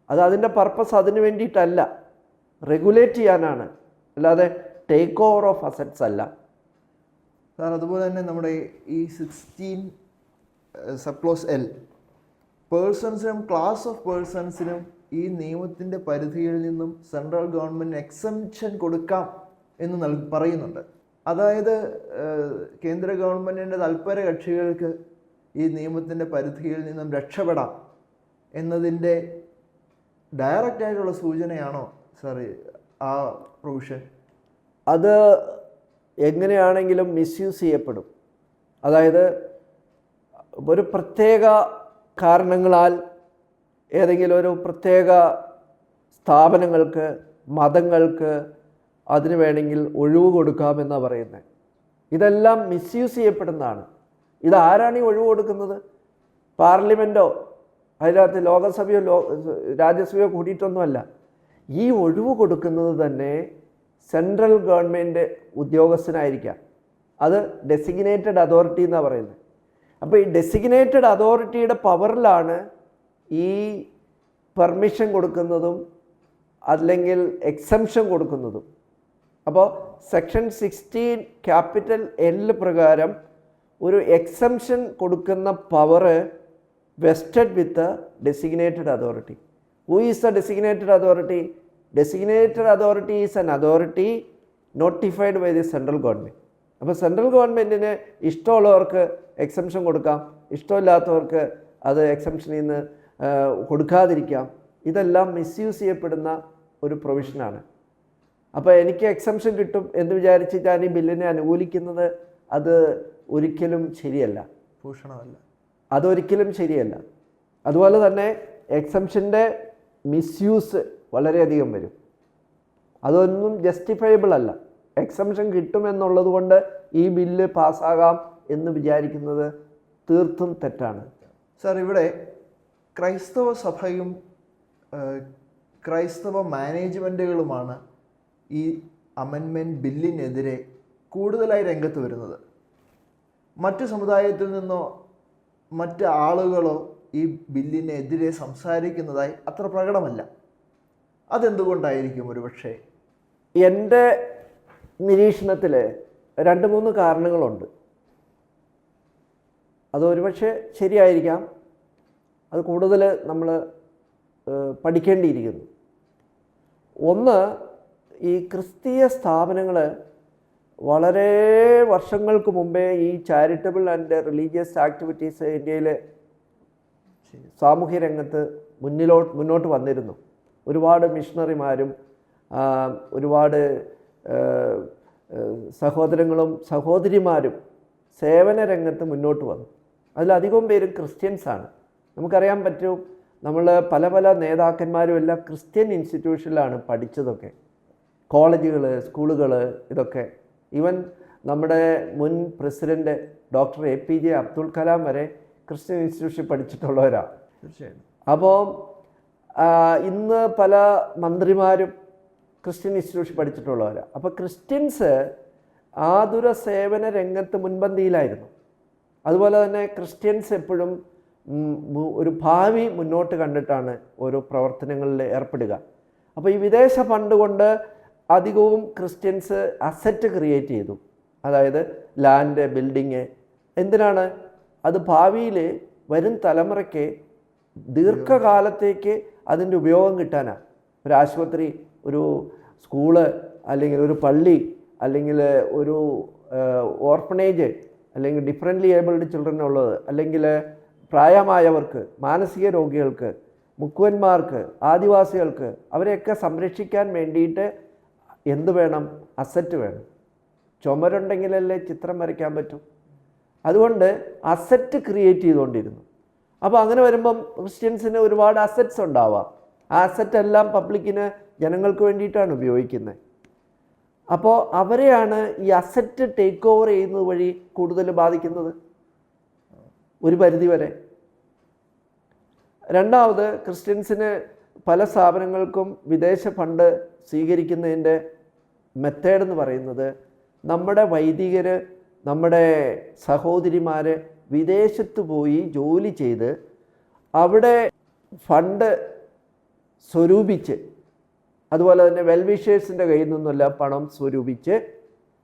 അത് അതിൻ്റെ പർപ്പസ് അതിന് വേണ്ടിയിട്ടല്ല, റെഗുലേറ്റ് ചെയ്യാനാണ്, അല്ലാതെ ടേക്ക് ഓവർ ഓഫ് അസറ്റ്സ് അല്ല. സാർ അതുപോലെ തന്നെ നമ്മുടെ ഈ 16 സബ്ക്ലോസ് L പേഴ്സൺസിനും ക്ലാസ് ഓഫ് പേഴ്സൺസിനും ഈ നിയമത്തിൻ്റെ പരിധിയിൽ നിന്നും സെൻട്രൽ ഗവൺമെൻറ് എക്സംഷൻ കൊടുക്കാം എന്ന് പറയുന്നുണ്ട്. അതായത് കേന്ദ്ര ഗവൺമെൻറ്റിൻ്റെ തൽപര കക്ഷികൾക്ക് ഈ നിയമത്തിൻ്റെ പരിധിയിൽ നിന്നും രക്ഷപ്പെടാം എന്നതിൻ്റെ ഡയറക്റ്റ് ആയിട്ടുള്ള സൂചനയാണോ സാർ ആ പ്രൊവിഷൻ? അത് എങ്ങനെയാണെങ്കിലും മിസ്യൂസ് ചെയ്യപ്പെടും. അതായത് ഒരു പ്രത്യേക കാരണങ്ങളാൽ ഏതെങ്കിലും ഒരു പ്രത്യേക സ്ഥാപനങ്ങൾക്ക് മതങ്ങൾക്ക് അതിന് വേണമെങ്കിൽ ഒഴിവ് കൊടുക്കാമെന്നാണ് പറയുന്നത്. ഇതെല്ലാം മിസ്യൂസ് ചെയ്യപ്പെടുന്നതാണ്. ഇതാരാണ് ഈ ഒഴിവ് കൊടുക്കുന്നത്? പാർലമെൻറ്റോ അതിനകത്ത് ലോകസഭയോ രാജ്യസഭയോ കൂടിയിട്ടൊന്നുമല്ല. ഈ ഒഴിവ് കൊടുക്കുന്നത് തന്നെ സെൻട്രൽ ഗവൺമെൻറ് ഉദ്യോഗസ്ഥനായിരിക്കാം. അത് ഡെസിഗ്നേറ്റഡ് അതോറിറ്റി എന്നാണ് പറയുന്നത്. അപ്പോൾ ഈ ഡെസിഗ്നേറ്റഡ് അതോറിറ്റിയുടെ പവറിലാണ് ഈ പെർമിഷൻ കൊടുക്കുന്നതും അല്ലെങ്കിൽ എക്സംഷൻ കൊടുക്കുന്നതും. അപ്പോൾ സെക്ഷൻ 16 L പ്രകാരം ഒരു എക്സംഷൻ കൊടുക്കുന്ന power vested with designated authority. Who is the designated authority? Designated authority is an authority notified by the central government. അപ്പോൾ സെൻട്രൽ ഗവൺമെൻറ്റിന് ഇഷ്ടമുള്ളവർക്ക് എക്സംഷൻ കൊടുക്കാം, ഇഷ്ടമില്ലാത്തവർക്ക് അത് എക്സംഷനിൽ നിന്ന് കൊടുക്കാതിരിക്കാം. ഇതെല്ലാം മിസ്യൂസ് ചെയ്യപ്പെടുന്ന ഒരു പ്രൊവിഷനാണ്. അപ്പോൾ എനിക്ക് എക്സംഷൻ കിട്ടും എന്ന് വിചാരിച്ച് ഞാൻ ഈ ബില്ലിനെ അനുകൂലിക്കുന്നത് അത് ഒരിക്കലും ശരിയല്ല, ഭൂഷണമല്ല, അതൊരിക്കലും ശരിയല്ല. അതുപോലെ തന്നെ എക്സംഷൻ്റെ മിസ്യൂസ് വളരെയധികം വരും. അതൊന്നും ജസ്റ്റിഫയബിൾ അല്ല. എക്സംഷൻ കിട്ടുമെന്നുള്ളത് കൊണ്ട് ഈ ബില്ല് പാസ്സാകാം എന്ന് വിചാരിക്കുന്നത് തീർത്തും തെറ്റാണ്. സാർ ഇവിടെ ക്രൈസ്തവ സഭയും ക്രൈസ്തവ മാനേജ്മെൻറ്റുകളുമാണ് ഈ അമെൻമെൻറ്റ് ബില്ലിനെതിരെ കൂടുതലായി രംഗത്ത് വരുന്നത്. മറ്റ് സമുദായത്തിൽ നിന്നോ മറ്റ് ആളുകളോ ഈ ബില്ലിനെതിരെ സംസാരിക്കുന്നതായി അത്ര പ്രകടമല്ല. അതെന്തുകൊണ്ടായിരിക്കും? ഒരു പക്ഷേ എൻ്റെ നിരീക്ഷണത്തിൽ 2-3 കാരണങ്ങളുണ്ട്. അതൊരുപക്ഷെ ശരിയായിരിക്കാം, അത് കൂടുതൽ നമ്മൾ പഠിക്കേണ്ടിയിരിക്കുന്നു. ഒന്ന്, ഈ ക്രിസ്തീയ സ്ഥാപനങ്ങൾ വളരെ വർഷങ്ങൾക്ക് മുമ്പേ ഈ ചാരിറ്റബിൾ ആൻഡ് റിലീജിയസ് ആക്ടിവിറ്റീസ് ഇന്ത്യയിൽ സാമൂഹ്യ രംഗത്ത് മുന്നോട്ട് വന്നിരുന്നു. ഒരുപാട് മിഷണറിമാരും ഒരുപാട് സഹോദരങ്ങളും സഹോദരിമാരും സേവന രംഗത്ത് മുന്നോട്ട് വന്നു. അതിലധികം പേരും ക്രിസ്ത്യൻസാണ്. നമുക്കറിയാൻ പറ്റും, നമ്മൾ പല നേതാക്കന്മാരും എല്ലാം ക്രിസ്ത്യൻ ഇൻസ്റ്റിറ്റ്യൂഷനിലാണ് പഠിച്ചതൊക്കെ. കോളേജുകൾ, സ്കൂളുകൾ, ഇതൊക്കെ. ഈവൻ നമ്മുടെ മുൻ president doctor APJ Abdul Kalam വരെ ക്രിസ്ത്യൻ ഇൻസ്റ്റിറ്റ്യൂഷനിൽ പഠിച്ചിട്ടുള്ളവരാണ്. തീർച്ചയായും. അപ്പോൾ ഇന്ന് പല മന്ത്രിമാരും ക്രിസ്ത്യൻ ഇൻസ്റ്റിറ്റ്യൂഷൻ പഠിച്ചിട്ടുള്ളവരാണ്. അപ്പോൾ ക്രിസ്ത്യൻസ് ആതുര സേവന രംഗത്ത് മുൻപന്തിയിലായിരുന്നു. അതുപോലെ തന്നെ ക്രിസ്ത്യൻസ് എപ്പോഴും ഒരു ഭാവി മുന്നോട്ട് കണ്ടിട്ടാണ് ഓരോ പ്രവർത്തനങ്ങളിൽ ഏർപ്പെടുക. അപ്പോൾ ഈ വിദേശ ഫണ്ട് കൊണ്ട് അധികവും ക്രിസ്ത്യൻസ് അസറ്റ് ക്രിയേറ്റ് ചെയ്തു. അതായത് ലാൻഡ്, ബിൽഡിങ്. എന്തിനാണ്? അത് ഭാവിയിൽ വരും തലമുറയ്ക്ക് ദീർഘകാലത്തേക്ക് അതിൻ്റെ ഉപയോഗം കിട്ടാനാണ്. ഒരു ആശുപത്രി, ഒരു സ്കൂള്, അല്ലെങ്കിൽ ഒരു പള്ളി, അല്ലെങ്കിൽ ഒരു ഓർഫണേജ്, അല്ലെങ്കിൽ ഡിഫറൻ്റ്ലി ഏബിൾഡ് ചിൽഡ്രൻ ഉള്ളത്, അല്ലെങ്കിൽ പ്രായമായവർക്ക്, മാനസിക രോഗികൾക്ക്, മുക്കുവന്മാർക്ക്, ആദിവാസികൾക്ക്, അവരെയൊക്കെ സംരക്ഷിക്കാൻ വേണ്ടിയിട്ട് എന്ത് വേണം? അസറ്റ് വേണം. ചുമരുണ്ടെങ്കിലല്ലേ ചിത്രം വരയ്ക്കാൻ പറ്റും. അതുകൊണ്ട് അസറ്റ് ക്രിയേറ്റ് ചെയ്തുകൊണ്ടിരുന്നു. അപ്പോൾ അങ്ങനെ വരുമ്പം ക്രിസ്ത്യൻസിന് ഒരുപാട് അസറ്റ്സ് ഉണ്ടാവാം. ആ അസറ്റ് എല്ലാം പബ്ലിക്കിന്, ജനങ്ങൾക്ക് വേണ്ടിയിട്ടാണ് ഉപയോഗിക്കുന്നത്. അപ്പോൾ അവരെയാണ് ഈ അസറ്റ് ടേക്ക് ഓവർ ചെയ്യുന്നത് വഴി കൂടുതൽ ബാധിക്കുന്നത് ഒരു പരിധിവരെ. രണ്ടാമത്, ക്രിസ്ത്യൻസിന് പല സ്ഥാപനങ്ങൾക്കും വിദേശ ഫണ്ട് സ്വീകരിക്കുന്നതിൻ്റെ മെത്തേഡ് എന്ന് പറയുന്നത്, നമ്മുടെ വൈദികർ, നമ്മുടെ സഹോദരിമാർ വിദേശത്ത് പോയി ജോലി ചെയ്ത് അവിടെ ഫണ്ട് സ്വരൂപിച്ച്, അതുപോലെ തന്നെ വെൽവിഷേഴ്സിൻ്റെ കയ്യിൽ നിന്നല്ല പണം സ്വരൂപിച്ച്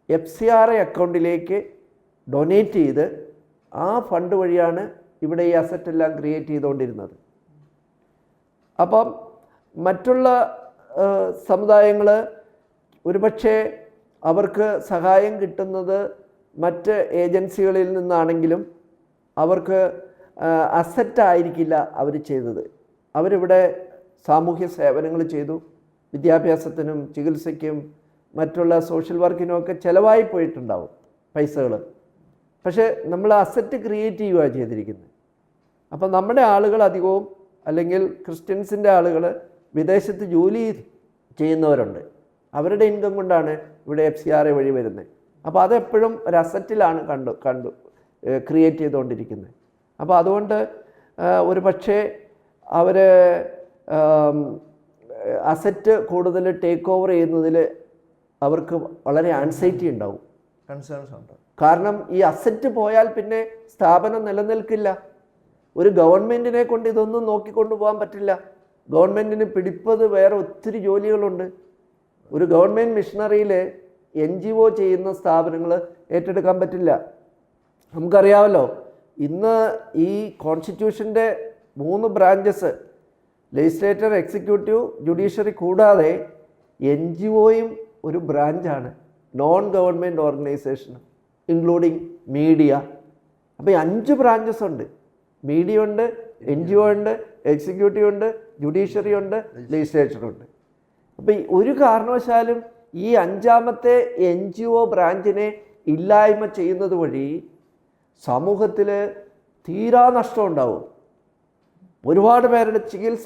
FCRA അക്കൗണ്ടിലേക്ക് ഡൊനേറ്റ് ചെയ്ത് ആ ഫണ്ട് വഴിയാണ് ഇവിടെ ഈ അസറ്റെല്ലാം ക്രിയേറ്റ് ചെയ്തുകൊണ്ടിരുന്നത്. അപ്പം മറ്റുള്ള സമുദായങ്ങൾ ഒരുപക്ഷെ അവർക്ക് സഹായം കിട്ടുന്നത് മറ്റ് ഏജൻസികളിൽ നിന്നാണെങ്കിലും അവർക്ക് അസറ്റായിരിക്കില്ല അവർ ചെയ്തത്. അവരിവിടെ സാമൂഹ്യ സേവനങ്ങൾ ചെയ്തു. വിദ്യാഭ്യാസത്തിനും ചികിത്സയ്ക്കും മറ്റുള്ള സോഷ്യൽ വർക്കിനുമൊക്കെ ചിലവായി പോയിട്ടുണ്ടാവും പൈസകൾ. പക്ഷേ നമ്മൾ അസറ്റ് ക്രിയേറ്റ് ചെയ്യുകയാണ് ചെയ്തിരിക്കുന്നത്. അപ്പം നമ്മുടെ ആളുകൾ അധികവും, അല്ലെങ്കിൽ ക്രിസ്ത്യൻസിൻ്റെ ആളുകൾ വിദേശത്ത് ജോലി ചെയ്യുന്നവരുണ്ട്. അവരുടെ ഇൻകം കൊണ്ടാണ് ഇവിടെ FCRA വഴി വരുന്നത്. അപ്പോൾ അതെപ്പോഴും ഒരു അസറ്റിലാണ് കണ്ടു ക്രിയേറ്റ് ചെയ്തുകൊണ്ടിരിക്കുന്നത്. അപ്പോൾ അതുകൊണ്ട് ഒരു പക്ഷേ അവർ അസറ്റ് കൂടുതൽ ടേക്ക് ഓവർ ചെയ്യുന്നതിൽ അവർക്ക് വളരെ ആൻസൈറ്റി ഉണ്ടാവും, കൺസേൺസ് ഉണ്ട്. കാരണം ഈ അസറ്റ് പോയാൽ പിന്നെ സ്ഥാപനം നിലനിൽക്കില്ല. ഒരു ഗവൺമെൻറ്റിനെ കൊണ്ട് ഇതൊന്നും നോക്കിക്കൊണ്ടു പോകാൻ പറ്റില്ല. ഗവൺമെൻറ്റിന് പിടിപ്പത് വേറെ ഒത്തിരി ജോലികളുണ്ട്. ഒരു ഗവൺമെൻറ് മിഷനറിയിൽ NGO ചെയ്യുന്ന സ്ഥാപനങ്ങൾ ഏറ്റെടുക്കാൻ പറ്റില്ല. നമുക്കറിയാമല്ലോ, ഇന്ന് ഈ കോൺസ്റ്റിറ്റ്യൂഷൻ്റെ 3 ബ്രാഞ്ചസ്, ലെജിസ്ലേറ്റർ, എക്സിക്യൂട്ടീവ്, ജുഡീഷ്യറി കൂടാതെ NGOയും ഒരു ബ്രാഞ്ചാണ്, non government organisation, including media. അപ്പോൾ ഈ 5 ബ്രാഞ്ചസ് ഉണ്ട്. മീഡിയ ഉണ്ട്, NGO ഉണ്ട്, എക്സിക്യൂട്ടീവ് ഉണ്ട്, ജുഡീഷ്യറി ഉണ്ട്, ലെജിസ്ലേച്ചർ ഉണ്ട്. അപ്പോൾ ഒരു കാരണവശാലും ഈ 5ാമത്തെ NGO ബ്രാഞ്ചിനെ ഇല്ലായ്മ ചെയ്യുന്നത് വഴി സമൂഹത്തിൽ തീരാ നഷ്ടം ഉണ്ടാവും. ഒരുപാട് പേരുടെ ചികിത്സ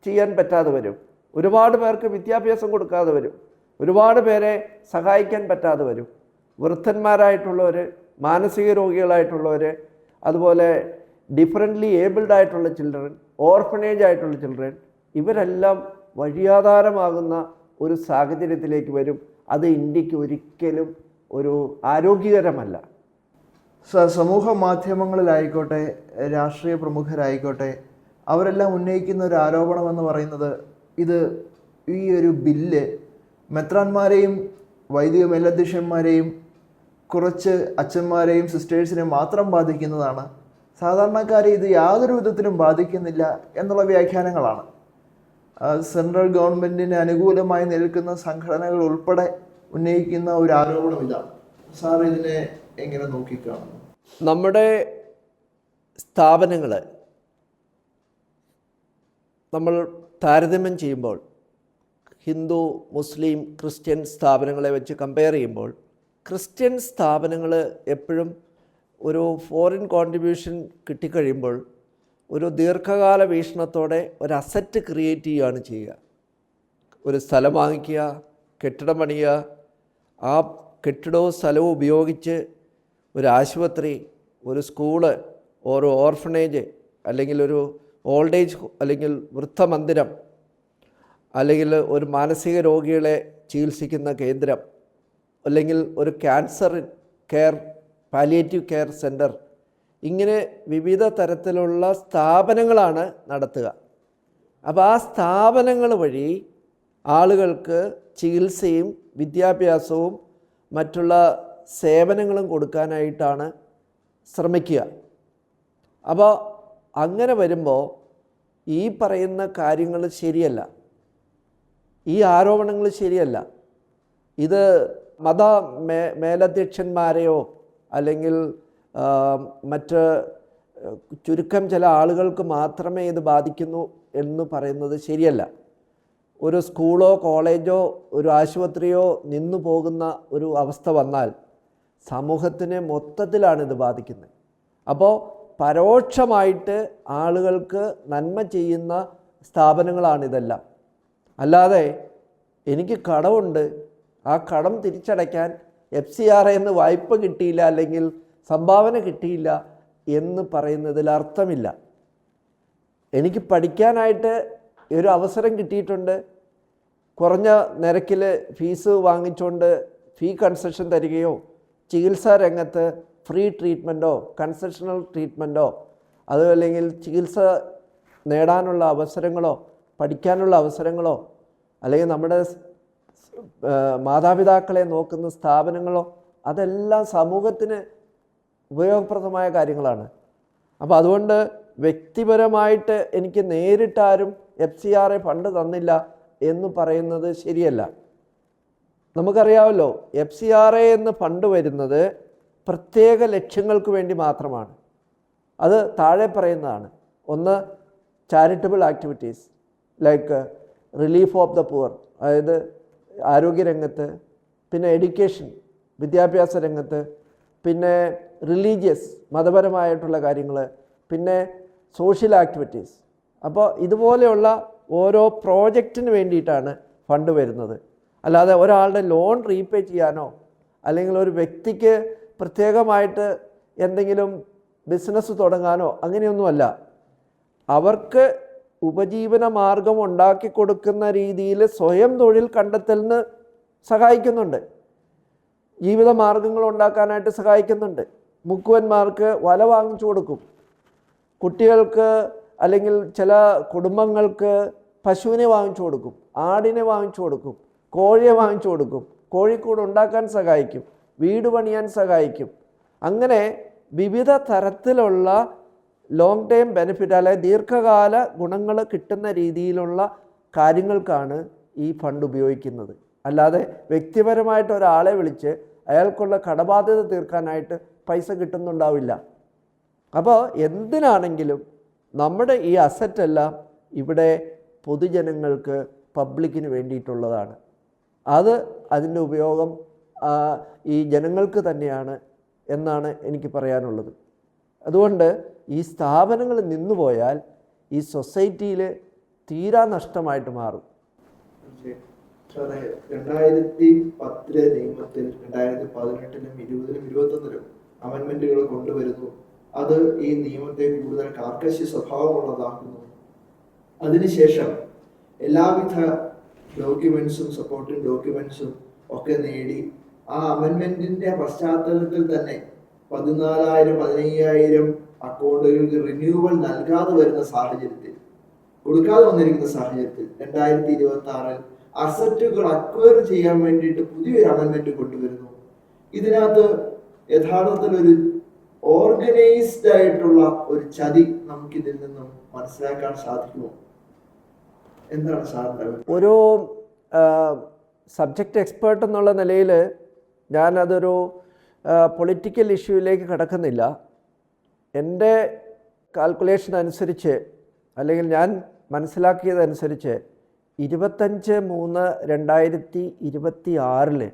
ചെയ്യാൻ പറ്റാതെ വരും, ഒരുപാട് പേർക്ക് വിദ്യാഭ്യാസം കൊടുക്കാതെ വരും, ഒരുപാട് പേരെ സഹായിക്കാൻ പറ്റാതെ വരും. വൃദ്ധന്മാരായിട്ടുള്ളവർ, മാനസിക രോഗികളായിട്ടുള്ളവർ, അതുപോലെ ഡിഫറൻ്റ്ലി ഏബിൾഡ് ആയിട്ടുള്ള ചിൽഡ്രൻ, ഓർഫണേജ് ആയിട്ടുള്ള ചിൽഡ്രൻ, ഇവരെല്ലാം വഴിയാധാരമാകുന്ന ഒരു സാഹചര്യത്തിലേക്ക് വരും. അത് ഇന്ത്യക്ക് ഒരിക്കലും ഒരു ആരോഗ്യകരമല്ല. സമൂഹ മാധ്യമങ്ങളിലായിക്കോട്ടെ, രാഷ്ട്രീയ പ്രമുഖരായിക്കോട്ടെ, അവരെല്ലാം ഉന്നയിക്കുന്ന ഒരു ആരോപണം എന്ന് പറയുന്നത്, ഇത് ഈ ഒരു ബില്ല് മെത്രാന്മാരെയും വൈദിക മേലധ്യക്ഷന്മാരെയും കുറച്ച് അച്ഛന്മാരെയും സിസ്റ്റേഴ്സിനെയും മാത്രം ബാധിക്കുന്നതാണ്, സാധാരണക്കാരെ ഇത് യാതൊരു വിധത്തിലും ബാധിക്കുന്നില്ല എന്നുള്ള വ്യാഖ്യാനങ്ങളാണ്. സെൻട്രൽ ഗവൺമെൻറ്റിന് അനുകൂലമായി നിൽക്കുന്ന സംഘടനകൾ ഉൾപ്പെടെ ഉന്നയിക്കുന്ന ഒരു ആരോപണം ഇതാണ്. സാർ ഇതിനെ എങ്ങനെ നോക്കിക്കാണുന്നു? നമ്മുടെ സ്ഥാപനങ്ങൾ നമ്മൾ താരതമ്യം ചെയ്യുമ്പോൾ, ഹിന്ദു, മുസ്ലിം, ക്രിസ്ത്യൻ സ്ഥാപനങ്ങളെ വെച്ച് കമ്പയർ ചെയ്യുമ്പോൾ, ക്രിസ്ത്യൻ സ്ഥാപനങ്ങൾ എപ്പോഴും ഒരു ഫോറിൻ കോൺട്രിബ്യൂഷൻ കിട്ടിക്കഴിയുമ്പോൾ ഒരു ദീർഘകാല വീക്ഷണത്തോടെ ഒരു അസറ്റ് ക്രിയേറ്റ് ചെയ്യുകയാണ് ചെയ്യുക. ഒരു സ്ഥലം വാങ്ങിക്കുക, കെട്ടിടം പണിയുക, ആ കെട്ടിടവും സ്ഥലവും ഉപയോഗിച്ച് ഒരു ആശുപത്രി, ഒരു സ്കൂള്, ഒരു ഓർഫനേജ്, അല്ലെങ്കിൽ ഒരു ഓൾഡ് ഏജ് അല്ലെങ്കിൽ വൃദ്ധമന്ദിരം, അല്ലെങ്കിൽ ഒരു മാനസിക രോഗികളെ ചികിത്സിക്കുന്ന കേന്ദ്രം, അല്ലെങ്കിൽ ഒരു cancer care palliative care centre, ഇങ്ങനെ വിവിധ തരത്തിലുള്ള സ്ഥാപനങ്ങളാണ് നടത്തുക. അപ്പോൾ ആ സ്ഥാപനങ്ങൾ വഴി ആളുകൾക്ക് ചികിത്സയും വിദ്യാഭ്യാസവും മറ്റുള്ള സേവനങ്ങളും കൊടുക്കാനായിട്ടാണ് ശ്രമിക്കുക. അപ്പോൾ അങ്ങനെ വരുമ്പോൾ ഈ പറയുന്ന കാര്യങ്ങൾ ശരിയല്ല, ഈ ആരോപണങ്ങൾ ശരിയല്ല. ഇത് മേലധ്യക്ഷന്മാരെയോ അല്ലെങ്കിൽ മറ്റ് ചുരുക്കം ചില ആളുകൾക്ക് മാത്രമേ ഇത് ബാധിക്കുന്നു എന്ന് പറയുന്നത് ശരിയല്ല. ഒരു സ്കൂളോ കോളേജോ ഒരു ആശുപത്രിയോ നിന്നു പോകുന്ന ഒരു അവസ്ഥ വന്നാൽ സമൂഹത്തിനെ മൊത്തത്തിലാണിത് ബാധിക്കുന്നത്. അപ്പോൾ പരോക്ഷമായിട്ട് ആളുകൾക്ക് നന്മ ചെയ്യുന്ന സ്ഥാപനങ്ങളാണിതെല്ലാം. അല്ലാതെ എനിക്ക് കടമുണ്ട്, ആ കടം തിരിച്ചടയ്ക്കാൻ FCRA എന്ന് വായ്പ കിട്ടിയില്ല അല്ലെങ്കിൽ സംഭാവന കിട്ടിയില്ല എന്ന് പറയുന്നതിൽ അർത്ഥമില്ല. എനിക്ക് പഠിക്കാനായിട്ട് ഒരു അവസരം കിട്ടിയിട്ടുണ്ട്, കുറഞ്ഞ നിരക്കിൽ ഫീസ് വാങ്ങിച്ചുകൊണ്ട് ഫീ കൺസെഷൻ തരികയോ ചികിത്സാ രംഗത്ത് ഫ്രീ ട്രീറ്റ്മെൻറ്റോ കൺസെഷണൽ ട്രീറ്റ്മെൻറ്റോ അത് അല്ലെങ്കിൽ ചികിത്സ നേടാനുള്ള അവസരങ്ങളോ പഠിക്കാനുള്ള അവസരങ്ങളോ അല്ലെങ്കിൽ നമ്മുടെ മാതാപിതാക്കളെ നോക്കുന്ന സ്ഥാപനങ്ങളോ അതെല്ലാം സമൂഹത്തിന് ഉപയോഗപ്രദമായ കാര്യങ്ങളാണ്. അപ്പോൾ അതുകൊണ്ട് വ്യക്തിപരമായിട്ട് എനിക്ക് നേരിട്ടാരും FCRA ഫണ്ട് തന്നില്ല എന്ന് പറയുന്നത് ശരിയല്ല. നമുക്കറിയാമല്ലോ, FCRA എന്ന് ഫണ്ട് വരുന്നത് പ്രത്യേക ലക്ഷ്യങ്ങൾക്ക് വേണ്ടി മാത്രമാണ്. അത് താഴെ പറയുന്നതാണ്. ഒന്ന്, charitable activities like relief of the poor, അതായത് ആരോഗ്യരംഗത്ത്, പിന്നെ എഡ്യൂക്കേഷൻ വിദ്യാഭ്യാസ രംഗത്ത്, പിന്നെ റിലീജിയസ് മതപരമായിട്ടുള്ള കാര്യങ്ങൾ, പിന്നെ സോഷ്യൽ ആക്ടിവിറ്റീസ്. അപ്പോൾ ഇതുപോലെയുള്ള ഓരോ പ്രോജക്റ്റിന് വേണ്ടിയിട്ടാണ് ഫണ്ട് വരുന്നത്. അല്ലാതെ ഒരാളുടെ ലോൺ റീപേ ചെയ്യാനോ അല്ലെങ്കിൽ ഒരു വ്യക്തിക്ക് പ്രത്യേകമായിട്ട് എന്തെങ്കിലും ബിസിനസ് തുടങ്ങാനോ അങ്ങനെയൊന്നുമല്ല. അവർക്ക് ഉപജീവന മാർഗം ഉണ്ടാക്കി കൊടുക്കുന്ന രീതിയിൽ സ്വയം തൊഴിൽ കണ്ടെത്തലിന് സഹായിക്കുന്നുണ്ട്, ജീവിത മാർഗങ്ങൾ ഉണ്ടാക്കാനായിട്ട് സഹായിക്കുന്നുണ്ട്. മുക്കുവന്മാർക്ക് വല വാങ്ങിച്ചു കൊടുക്കും, കുട്ടികൾക്ക് അല്ലെങ്കിൽ ചില കുടുംബങ്ങൾക്ക് പശുവിനെ വാങ്ങിച്ചു കൊടുക്കും, ആടിനെ വാങ്ങിച്ചു കൊടുക്കും, കോഴിയെ വാങ്ങിച്ചു കൊടുക്കും, കോഴിക്കൂട് ഉണ്ടാക്കാൻ സഹായിക്കും, വീട് പണിയാൻ സഹായിക്കും. അങ്ങനെ വിവിധ തരത്തിലുള്ള ലോങ് ടൈം ബെനിഫിറ്റ് അല്ലെങ്കിൽ ദീർഘകാല ഗുണങ്ങൾ കിട്ടുന്ന രീതിയിലുള്ള കാര്യങ്ങൾക്കാണ് ഈ ഫണ്ട് ഉപയോഗിക്കുന്നത്. അല്ലാതെ വ്യക്തിപരമായിട്ട് ഒരാളെ വിളിച്ച് അയാൾക്കുള്ള കടബാധ്യത തീർക്കാനായിട്ട് പൈസ കിട്ടുന്നുണ്ടാവില്ല. അപ്പോൾ എന്തിനാണെങ്കിലും നമ്മുടെ ഈ അസറ്റെല്ലാം ഇവിടെ പൊതുജനങ്ങൾക്ക് പബ്ലിക്കിന് വേണ്ടിയിട്ടുള്ളതാണ്. അതിൻ്റെ ഉപയോഗം ഈ ജനങ്ങൾക്ക് തന്നെയാണ് എന്നാണ് എനിക്ക് പറയാനുള്ളത്. അതുകൊണ്ട് ഈ സ്ഥാപനങ്ങൾ നിന്നുപോയാൽ ഈ സൊസൈറ്റിയിൽ തീരാ നഷ്ടമായിട്ട് മാറും. 2010 നിയമത്തിൽ 2018 20 21 അമെൻമെന്റുകൾ കൊണ്ടുവരുന്നു. അത് ഈ നിയമത്തെ കൂടുതൽ കാർക്കശ്യ സ്വഭാവമുള്ളതാക്കുന്നു. അതിനുശേഷം എല്ലാവിധ ഡോക്യുമെന്റ്സും സപ്പോർട്ടിംഗ് ഡോക്യുമെന്റ്സും ഒക്കെ നേടി ആ അമെൻമെന്റിന്റെ പശ്ചാത്തലത്തിൽ തന്നെ 14,000-15,000 അക്കൗണ്ടുകൾക്ക് റിന്യൂവൽ നൽകാതെ വരുന്ന സാഹചര്യത്തിൽ, കൊടുക്കാതെ വന്നിരിക്കുന്ന സാഹചര്യത്തിൽ 2026 അസറ്റുകൾ അക്വയർ ചെയ്യാൻ വേണ്ടിയിട്ട് പുതിയൊരു അമെൻമെന്റ് കൊണ്ടുവരുന്നു. ഇതിനകത്ത് യഥാർത്ഥത്തിൽ ഒരു ഓർഗനൈസ്ഡ് ആയിട്ടുള്ള ഒരു ചതി നമുക്കിതിൽ നിന്നും മനസ്സിലാക്കാൻ സാധിക്കുമോ? എന്താണ് സാറിന്റെ? ഒരു സബ്ജക്റ്റ് എക്സ്പേർട്ട് എന്നുള്ള നിലയിൽ ഞാനതൊരു പൊളിറ്റിക്കൽ ഇഷ്യൂയിലേക്ക് കടക്കുന്നില്ല. എൻ്റെ കാൽക്കുലേഷൻ അനുസരിച്ച് അല്ലെങ്കിൽ ഞാൻ മനസ്സിലാക്കിയതനുസരിച്ച് 25/3/2026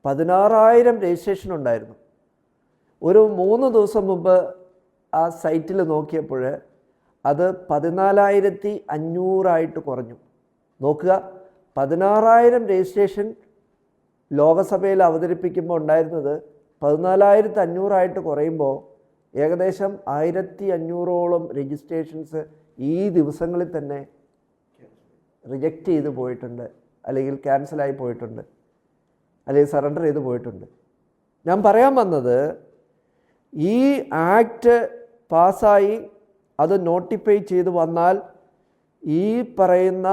16,000 രജിസ്ട്രേഷൻ ഉണ്ടായിരുന്നു. ഒരു 3 ദിവസം മുമ്പ് ആ സൈറ്റിൽ നോക്കിയപ്പോൾ അത് 14,500 കുറഞ്ഞു. നോക്കുക, 16,000 രജിസ്ട്രേഷൻ ലോകസഭയിൽ അവതരിപ്പിക്കുമ്പോൾ ഉണ്ടായിരുന്നത് 14,500 കുറയുമ്പോൾ ഏകദേശം 1,500ഓളം രജിസ്ട്രേഷൻസ് ഈ ദിവസങ്ങളിൽ തന്നെ റിജക്റ്റ് ചെയ്ത് പോയിട്ടുണ്ട്, അല്ലെങ്കിൽ ക്യാൻസലായി പോയിട്ടുണ്ട്, അല്ലെങ്കിൽ സറണ്ടർ ചെയ്ത് പോയിട്ടുണ്ട്. ഞാൻ പറയാൻ വന്നത്, ഈ ആക്ട് പാസ്സായി അത് നോട്ടിഫൈ ചെയ്ത് വന്നാൽ ഈ പറയുന്ന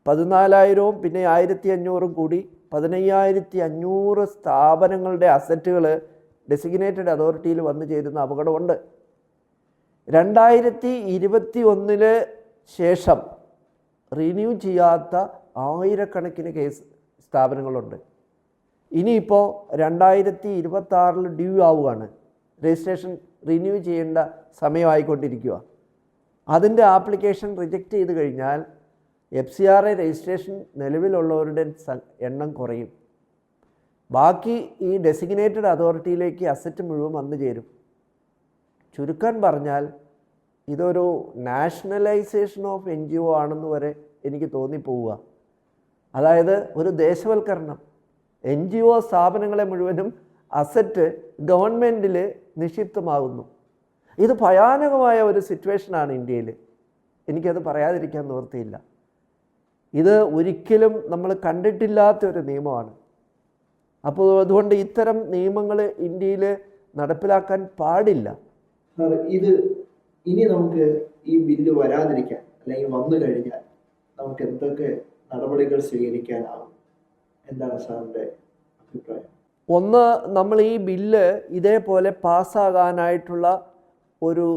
14,000 പിന്നെ 1,500 കൂടി 15,500 സ്ഥാപനങ്ങളുടെ അസറ്റുകൾ ഡെസിഗ്നേറ്റഡ് അതോറിറ്റിയിൽ വന്നു ചേരുന്ന അപകടമുണ്ട്. 2021 ശേഷം റിന്യൂ ചെയ്യാത്ത ആയിരക്കണക്കിന് കേസ് സ്ഥാപനങ്ങളുണ്ട്. ഇനിയിപ്പോൾ 2026 ഡ്യൂ ആവുകയാണ്. രജിസ്ട്രേഷൻ റിന്യൂ ചെയ്യേണ്ട സമയമായിക്കൊണ്ടിരിക്കുക. അതിൻ്റെ ആപ്ലിക്കേഷൻ റിജക്റ്റ് ചെയ്ത് കഴിഞ്ഞാൽ FCRA രജിസ്ട്രേഷൻ നിലവിലുള്ളവരുടെ എണ്ണം കുറയും. ബാക്കി ഈ ഡെസിഗ്നേറ്റഡ് അതോറിറ്റിയിലേക്ക് അസറ്റ് മുഴുവൻ വന്നു ചേരും. ചുരുക്കാൻ പറഞ്ഞാൽ ഇതൊരു നാഷണലൈസേഷൻ ഓഫ് NGO ആണെന്ന് വരെ എനിക്ക് തോന്നിപ്പോവുക. അതായത് ഒരു ദേശവൽക്കരണം. NGO സ്ഥാപനങ്ങളെ മുഴുവനും അസറ്റ് ഗവൺമെൻറ്റിൽ നിക്ഷിപ്തമാകുന്നു. ഇത് ഭയാനകമായ ഒരു സിറ്റുവേഷനാണ് ഇന്ത്യയിൽ. എനിക്കത് പറയാതിരിക്കാൻ നിവൃത്തിയില്ല. ഇത് ഒരിക്കലും നമ്മൾ കണ്ടിട്ടില്ലാത്തൊരു നിയമമാണ്. അപ്പോൾ അതുകൊണ്ട് ഇത്തരം നിയമങ്ങൾ ഇന്ത്യയിൽ നടപ്പിലാക്കാൻ പാടില്ല. ഇത് ഇനി നമുക്ക് ഈ ബില്ല് വരാതിരിക്കാൻ, അല്ലെങ്കിൽ വന്നു കഴിഞ്ഞാൽ നമുക്ക് എന്തൊക്കെ നടപടികൾ സ്വീകരിക്കാനാവും? എന്താണ് സാറിൻ്റെ അഭിപ്രായം? ഒന്ന്, നമ്മൾ ഈ ബില്ല് ഇതേപോലെ പാസ്സാകാനായിട്ടുള്ള ഒരു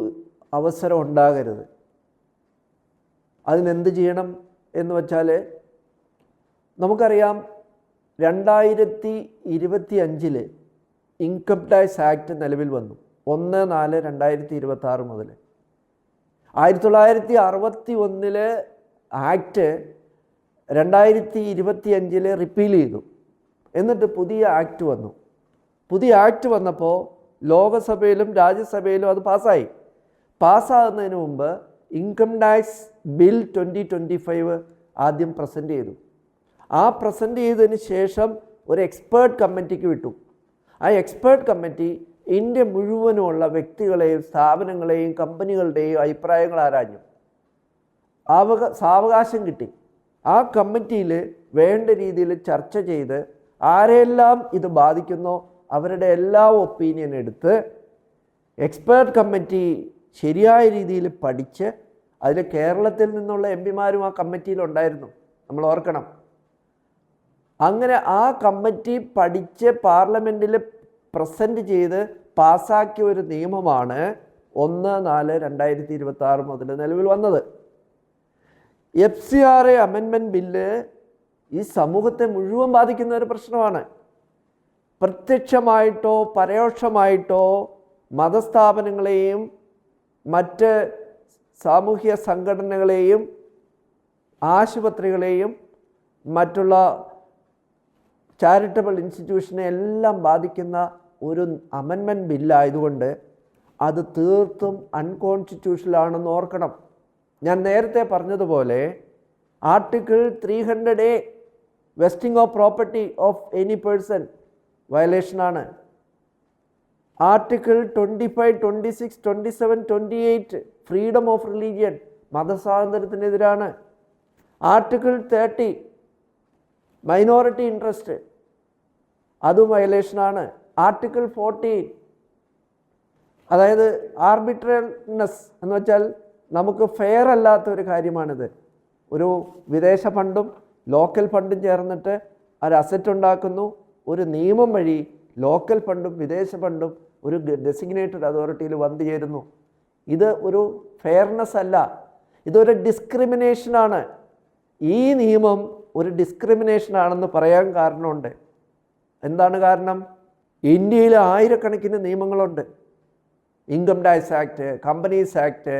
അവസരം ഉണ്ടാകരുത്. അതിനെന്ത് ചെയ്യണം എന്ന് വച്ചാൽ, നമുക്കറിയാം 2025 ഇൻകം ടാക്സ് ആക്ട് നിലവിൽ വന്നു. 1/4/2026 മുതൽ. 1961 ആക്ട് 2025 റിപ്പീൽ ചെയ്തു. എന്നിട്ട് പുതിയ ആക്ട് വന്നു. പുതിയ ആക്ട് വന്നപ്പോൾ ലോകസഭയിലും രാജ്യസഭയിലും അത് പാസ്സായി. പാസ്സാകുന്നതിന് മുമ്പ് ഇൻകം ടാക്സ് ബിൽ 2025 ആദ്യം പ്രസൻറ്റ് ചെയ്തു. ആ പ്രസൻറ്റ് ചെയ്തതിന് ശേഷം ഒരു എക്സ്പേർട്ട് കമ്മിറ്റിക്ക് വിട്ടു. ആ എക്സ്പേർട്ട് കമ്മിറ്റി ഇന്ത്യ മുഴുവനുമുള്ള വ്യക്തികളെയും സ്ഥാപനങ്ങളെയും കമ്പനികളുടെയും അഭിപ്രായങ്ങൾ ആരാഞ്ഞു. സാവകാശം കിട്ടി. ആ കമ്മിറ്റിയിൽ വേണ്ട രീതിയിൽ ചർച്ച ചെയ്ത് ആരെല്ലാം ഇത് ബാധിക്കുന്നോ അവരുടെ എല്ലാ ഒപ്പീനിയൻ എടുത്ത് എക്സ്പേർട്ട് കമ്മിറ്റി ശരിയായ രീതിയിൽ പഠിച്ച്, അതിൽ കേരളത്തിൽ നിന്നുള്ള MPമാരും ആ കമ്മിറ്റിയിലുണ്ടായിരുന്നു, നമ്മൾ ഓർക്കണം. അങ്ങനെ ആ കമ്മിറ്റി പഠിച്ച് പാർലമെൻറ്റിൽ പ്രസൻറ്റ് ചെയ്ത് പാസ്സാക്കിയ ഒരു നിയമമാണ് 1/4/2026 മുതൽ നിലവിൽ വന്നത്. FCRA അമെൻമെൻറ്റ് ബില്ല് ഈ സമൂഹത്തെ മുഴുവൻ ബാധിക്കുന്ന ഒരു പ്രശ്നമാണ്. പ്രത്യക്ഷമായിട്ടോ പരോക്ഷമായിട്ടോ മതസ്ഥാപനങ്ങളെയും മറ്റ് സാമൂഹ്യ സംഘടനകളെയും ആശുപത്രികളെയും മറ്റുള്ള ചാരിറ്റബിൾ ഇൻസ്റ്റിറ്റ്യൂഷനെ എല്ലാം ബാധിക്കുന്ന ഒരു അമെൻമെൻറ്റ് ബില്ലായതുകൊണ്ട് അത് തീർത്തും അൺകോൺസ്റ്റിറ്റ്യൂഷണലാണെന്ന് ഓർക്കണം. ഞാൻ നേരത്തെ പറഞ്ഞതുപോലെ article 300A vesting of property of any person വയലേഷനാണ്. ആർട്ടിക്കിൾ 25, 26, 27, 28 ഫ്രീഡം ഓഫ് റിലീജിയൻ മതസ്വാതന്ത്ര്യത്തിനെതിരാണ്. ആർട്ടിക്കിൾ 30 മൈനോറിറ്റി ഇൻട്രസ്റ്റ് അതും വയലേഷനാണ്. ആർട്ടിക്കിൾ 14 അതായത് ആർബിട്രറിനെസ് എന്ന് വെച്ചാൽ നമുക്ക് ഫെയർ അല്ലാത്ത ഒരു കാര്യമാണിത്. ഒരു വിദേശ ഫണ്ടും ലോക്കൽ ഫണ്ടും ചേർന്നിട്ട് ഒരു അസറ്റ് ഉണ്ടാക്കുന്നു. ഒരു നിയമം വഴി ലോക്കൽ ഫണ്ടും വിദേശ ഫണ്ടും ഒരു ഡെസിഗ്നേറ്റഡ് അതോറിറ്റിയിൽ വന്നു ചേരുന്നു. ഇത് ഒരു ഫെയർനെസ് അല്ല, ഇതൊരു ഡിസ്ക്രിമിനേഷനാണ്. ഈ നിയമം ഒരു ഡിസ്ക്രിമിനേഷനാണെന്ന് പറയാൻ കാരണമുണ്ട്. എന്താണ് കാരണം? ഇന്ത്യയിൽ ആയിരക്കണക്കിന് നിയമങ്ങളുണ്ട്. Income tax act, companies act,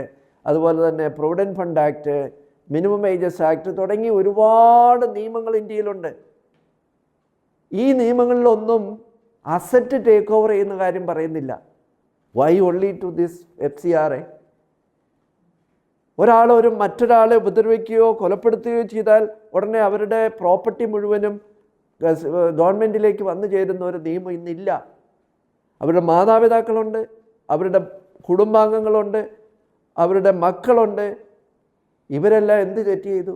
അതുപോലെ തന്നെ provident fund act, minimum wages act തുടങ്ങി ഒരുപാട് നിയമങ്ങൾ ഇന്ത്യയിലുണ്ട്. ഈ നിയമങ്ങളിലൊന്നും അസറ്റ് ടേക്ക് ഓവർ ചെയ്യുന്ന കാര്യം പറയുന്നില്ല. Why only to this FCRA? മറ്റൊരാളെ ഉപദ്രവിക്കുകയോ കൊലപ്പെടുത്തുകയോ ചെയ്താൽ ഉടനെ അവരുടെ പ്രോപ്പർട്ടി മുഴുവനും ഗവൺമെൻറ്റിലേക്ക് വന്നു ചേരുന്ന ഒരു നിയമം ഇന്നില്ല. അവരുടെ മാതാപിതാക്കളുണ്ട്, അവരുടെ കുടുംബാംഗങ്ങളുണ്ട്, അവരുടെ മക്കളുണ്ട്. ഇവരെല്ലാം എന്ത് തെറ്റ് ചെയ്തു?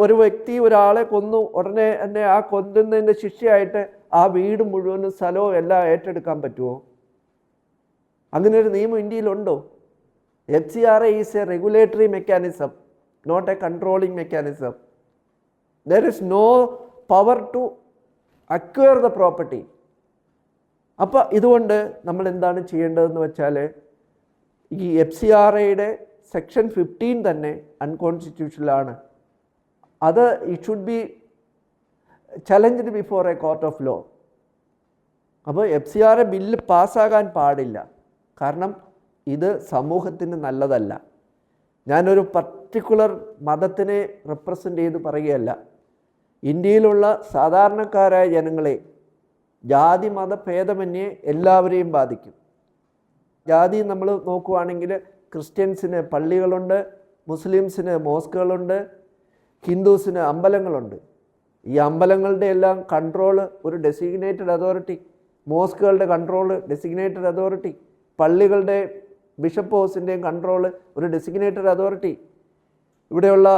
ഒരു വ്യക്തി ഒരാളെ കൊന്നു, ഉടനെ തന്നെ ആ കൊല്ലുന്നതിൻ്റെ ശിക്ഷയായിട്ട് ആ വീട് മുഴുവനും സ്ഥലവും എല്ലാം ഏറ്റെടുക്കാൻ പറ്റുമോ? അങ്ങനെ ഒരു നിയമം ഇന്ത്യയിലുണ്ടോ? FCRA is a regulatory mechanism, not a controlling mechanism. There is no power to acquire the property. അപ്പോൾ ഇതുകൊണ്ട് നമ്മൾ എന്താണ് ചെയ്യേണ്ടതെന്ന് വെച്ചാൽ, ഈ FCRAയുടെ സെക്ഷൻ 15 തന്നെ അൺകോൺസ്റ്റിറ്റ്യൂഷണലാണ്. അത് it should be challenged before a court of law. അപ്പോൾ FCRA ബില്ല് പാസ്സാകാൻ പാടില്ല. കാരണം ഇത് സമൂഹത്തിന് നല്ലതല്ല. ഞാനൊരു പർട്ടിക്കുലർ മതത്തിനെ റെപ്രസെൻ്റ് ചെയ്ത് പറയുകയല്ല. ഇന്ത്യയിലുള്ള സാധാരണക്കാരായ ജനങ്ങളെ ജാതി മത ഭേദമന്യേ എല്ലാവരെയും ബാധിക്കും. ജാതി നമ്മൾ നോക്കുവാണെങ്കിൽ ക്രിസ്ത്യൻസിന് പള്ളികളുണ്ട്, മുസ്ലിംസിന് മോസ്കുകളുണ്ട്, ഹിന്ദുസിന് അമ്പലങ്ങളുണ്ട്. ഈ അമ്പലങ്ങളുടെ എല്ലാം കൺട്രോള് ഒരു ഡെസിഗ്നേറ്റഡ് അതോറിറ്റി, മോസ്കുകളുടെ കൺട്രോള് ഡെസിഗ്നേറ്റഡ് അതോറിറ്റി, പള്ളികളുടെ ബിഷപ്പ് ഹൗസിൻ്റെയും കൺട്രോള് ഒരു ഡെസിഗ്നേറ്റഡ് അതോറിറ്റി. ഇവിടെയുള്ള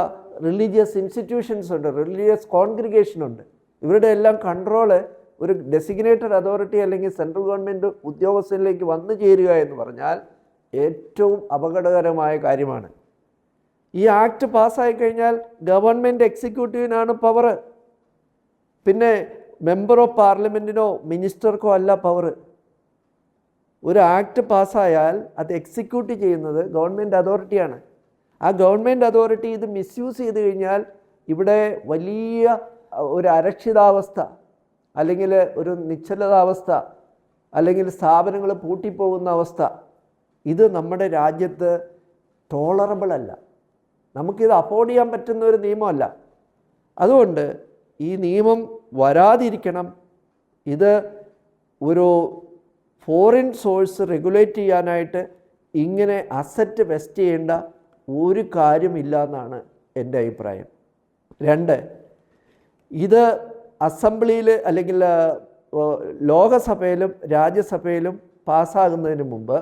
റിലീജിയസ് ഇൻസ്റ്റിറ്റ്യൂഷൻസ് ഉണ്ട്, റിലീജിയസ് കോൺഗ്രിഗേഷൻ ഉണ്ട്. ഇവരുടെ എല്ലാം കൺട്രോള് ഒരു ഡെസിഗ്നേറ്റഡ് അതോറിറ്റി അല്ലെങ്കിൽ സെൻട്രൽ ഗവൺമെൻറ് ഉദ്യോഗസ്ഥരിലേക്ക് വന്നു ചേരുക എന്ന് പറഞ്ഞാൽ ഏറ്റവും അപകടകരമായ കാര്യമാണ്. ഈ ആക്ട് പാസ്സായി കഴിഞ്ഞാൽ ഗവൺമെൻറ് എക്സിക്യൂട്ടീവിനാണ് പവർ. പിന്നെ മെമ്പർ ഓഫ് പാർലമെൻറ്റിനോ മിനിസ്റ്റർക്കോ അല്ല പവർ. ഒരു ആക്ട് പാസ്സായാൽ അത് എക്സിക്യൂട്ട് ചെയ്യുന്നത് ഗവൺമെൻറ് അതോറിറ്റിയാണ്. ആ ഗവൺമെൻറ് അതോറിറ്റി ഇത് മിസ്യൂസ് ചെയ്ത് കഴിഞ്ഞാൽ ഇവിടെ വലിയ ഒരു അരക്ഷിതാവസ്ഥ, അല്ലെങ്കിൽ ഒരു നിശ്ചലതാവസ്ഥ, അല്ലെങ്കിൽ സ്ഥാപനങ്ങൾ പൂട്ടിപ്പോകുന്ന അവസ്ഥ, ഇത് നമ്മുടെ രാജ്യത്ത് ടോളറബിൾ അല്ല. നമുക്കിത് അഫോർഡ് ചെയ്യാൻ പറ്റുന്ന ഒരു നിയമമല്ല. അതുകൊണ്ട് ഈ നിയമം വരാതിരിക്കണം. ഇത് ഒരു ഫോറിൻ സോഴ്സ് റെഗുലേറ്റ് ചെയ്യാനായിട്ട് ഇങ്ങനെ അസറ്റ് വെസ്റ്റ് ചെയ്യേണ്ട ഒരു കാര്യമില്ല എന്നാണ് എൻ്റെ അഭിപ്രായം. 2, ഇത് അസംബ്ലിയിൽ അല്ലെങ്കിൽ ലോകസഭയിലും രാജ്യസഭയിലും പാസ്സാകുന്നതിന് മുമ്പ്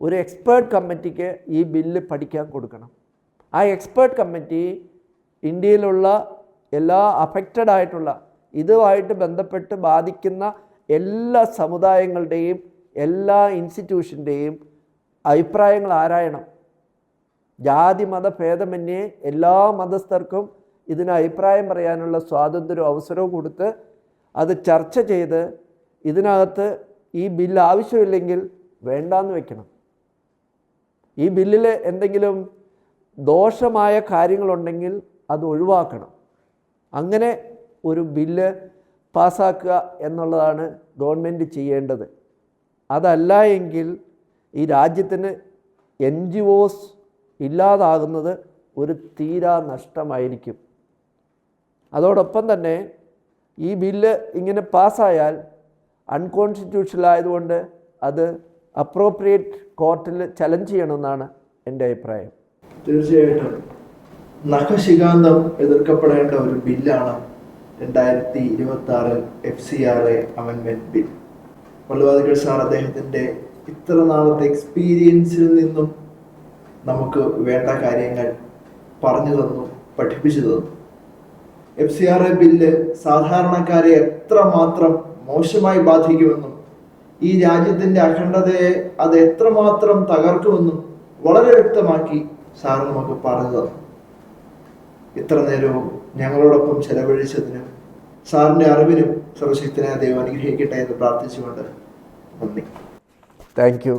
ഒരു എക്സ്പേർട്ട് കമ്മിറ്റിക്ക് ഈ ബില്ല് പഠിക്കാൻ കൊടുക്കണം. ആ എക്സ്പേർട്ട് കമ്മിറ്റി ഇന്ത്യയിലുള്ള എല്ലാ അഫക്റ്റഡ് ആയിട്ടുള്ള ഇതുമായിട്ട് ബന്ധപ്പെട്ട് ബാധിക്കുന്ന എല്ലാ സമുദായങ്ങളുടെയും എല്ലാ ഇൻസ്റ്റിറ്റ്യൂഷൻ്റെയും അഭിപ്രായങ്ങൾ ആരായണം. ജാതി മത ഭേദമന്യേ എല്ലാ മതസ്ഥർക്കും ഇതിന് അഭിപ്രായം പറയാനുള്ള സ്വാതന്ത്ര്യവും അവസരവും കൊടുത്ത് അത് ചർച്ച ചെയ്ത് ഇതിനകത്ത് ഈ ബില്ല് ആവശ്യമില്ലെങ്കിൽ വേണ്ടാന്ന് വെക്കണം. ഈ ബില്ലിൽ എന്തെങ്കിലും ദോഷമായ കാര്യങ്ങളുണ്ടെങ്കിൽ അത് ഒഴിവാക്കണം. അങ്ങനെ ഒരു ബില്ല് പാസ്സാക്കുക എന്നുള്ളതാണ് ഗവൺമെൻറ് ചെയ്യേണ്ടത്. അതല്ല എങ്കിൽ ഈ രാജ്യത്തിന് NGOs ഇല്ലാതാകുന്നത് ഒരു തീരാ നഷ്ടമായിരിക്കും. അതോടൊപ്പം തന്നെ ഈ ബില്ല് ഇങ്ങനെ പാസ്സായാൽ അൺകോൺസ്റ്റിറ്റ്യൂഷണൽ ആയതുകൊണ്ട് അത് അപ്രോപ്രിയേറ്റ് കോർട്ടിൽ ചലഞ്ച് ചെയ്യണമെന്നാണ് എൻ്റെ അഭിപ്രായം. തീർച്ചയായിട്ടും നഖശികാന്തം എതിർക്കപ്പെടേണ്ട ഒരു ബില്ലാണ് 2026 FCRA അമെൻമെൻറ്റ് ബിൽ. വള്ളുവാതിക്കൽ സാർ അദ്ദേഹത്തിൻ്റെ ഇത്ര നാളത്തെ എക്സ്പീരിയൻസിൽ നിന്നും നമുക്ക് വേണ്ട കാര്യങ്ങൾ പറഞ്ഞു തന്നു, പഠിപ്പിച്ചു തന്നു. FCRA ബില്ല് സാധാരണക്കാരെ എത്രമാത്രം മോശമായി ബാധിക്കുമെന്നും ഈ രാജ്യത്തിൻ്റെ അഖണ്ഡതയെ അത് എത്രമാത്രം തകർക്കുമെന്നും വളരെ വ്യക്തമാക്കി സാർ നമുക്ക് പറഞ്ഞു തന്നു. ഇത്ര നേരവും ഞങ്ങളോടൊപ്പം ചെലവഴിച്ചതിനും സാറിൻ്റെ അറിവിനും സർവശക്തനായ ദൈവം അനുഗ്രഹിക്കട്ടെ എന്ന് പ്രാർത്ഥിച്ചുകൊണ്ട് നന്ദി. Thank you.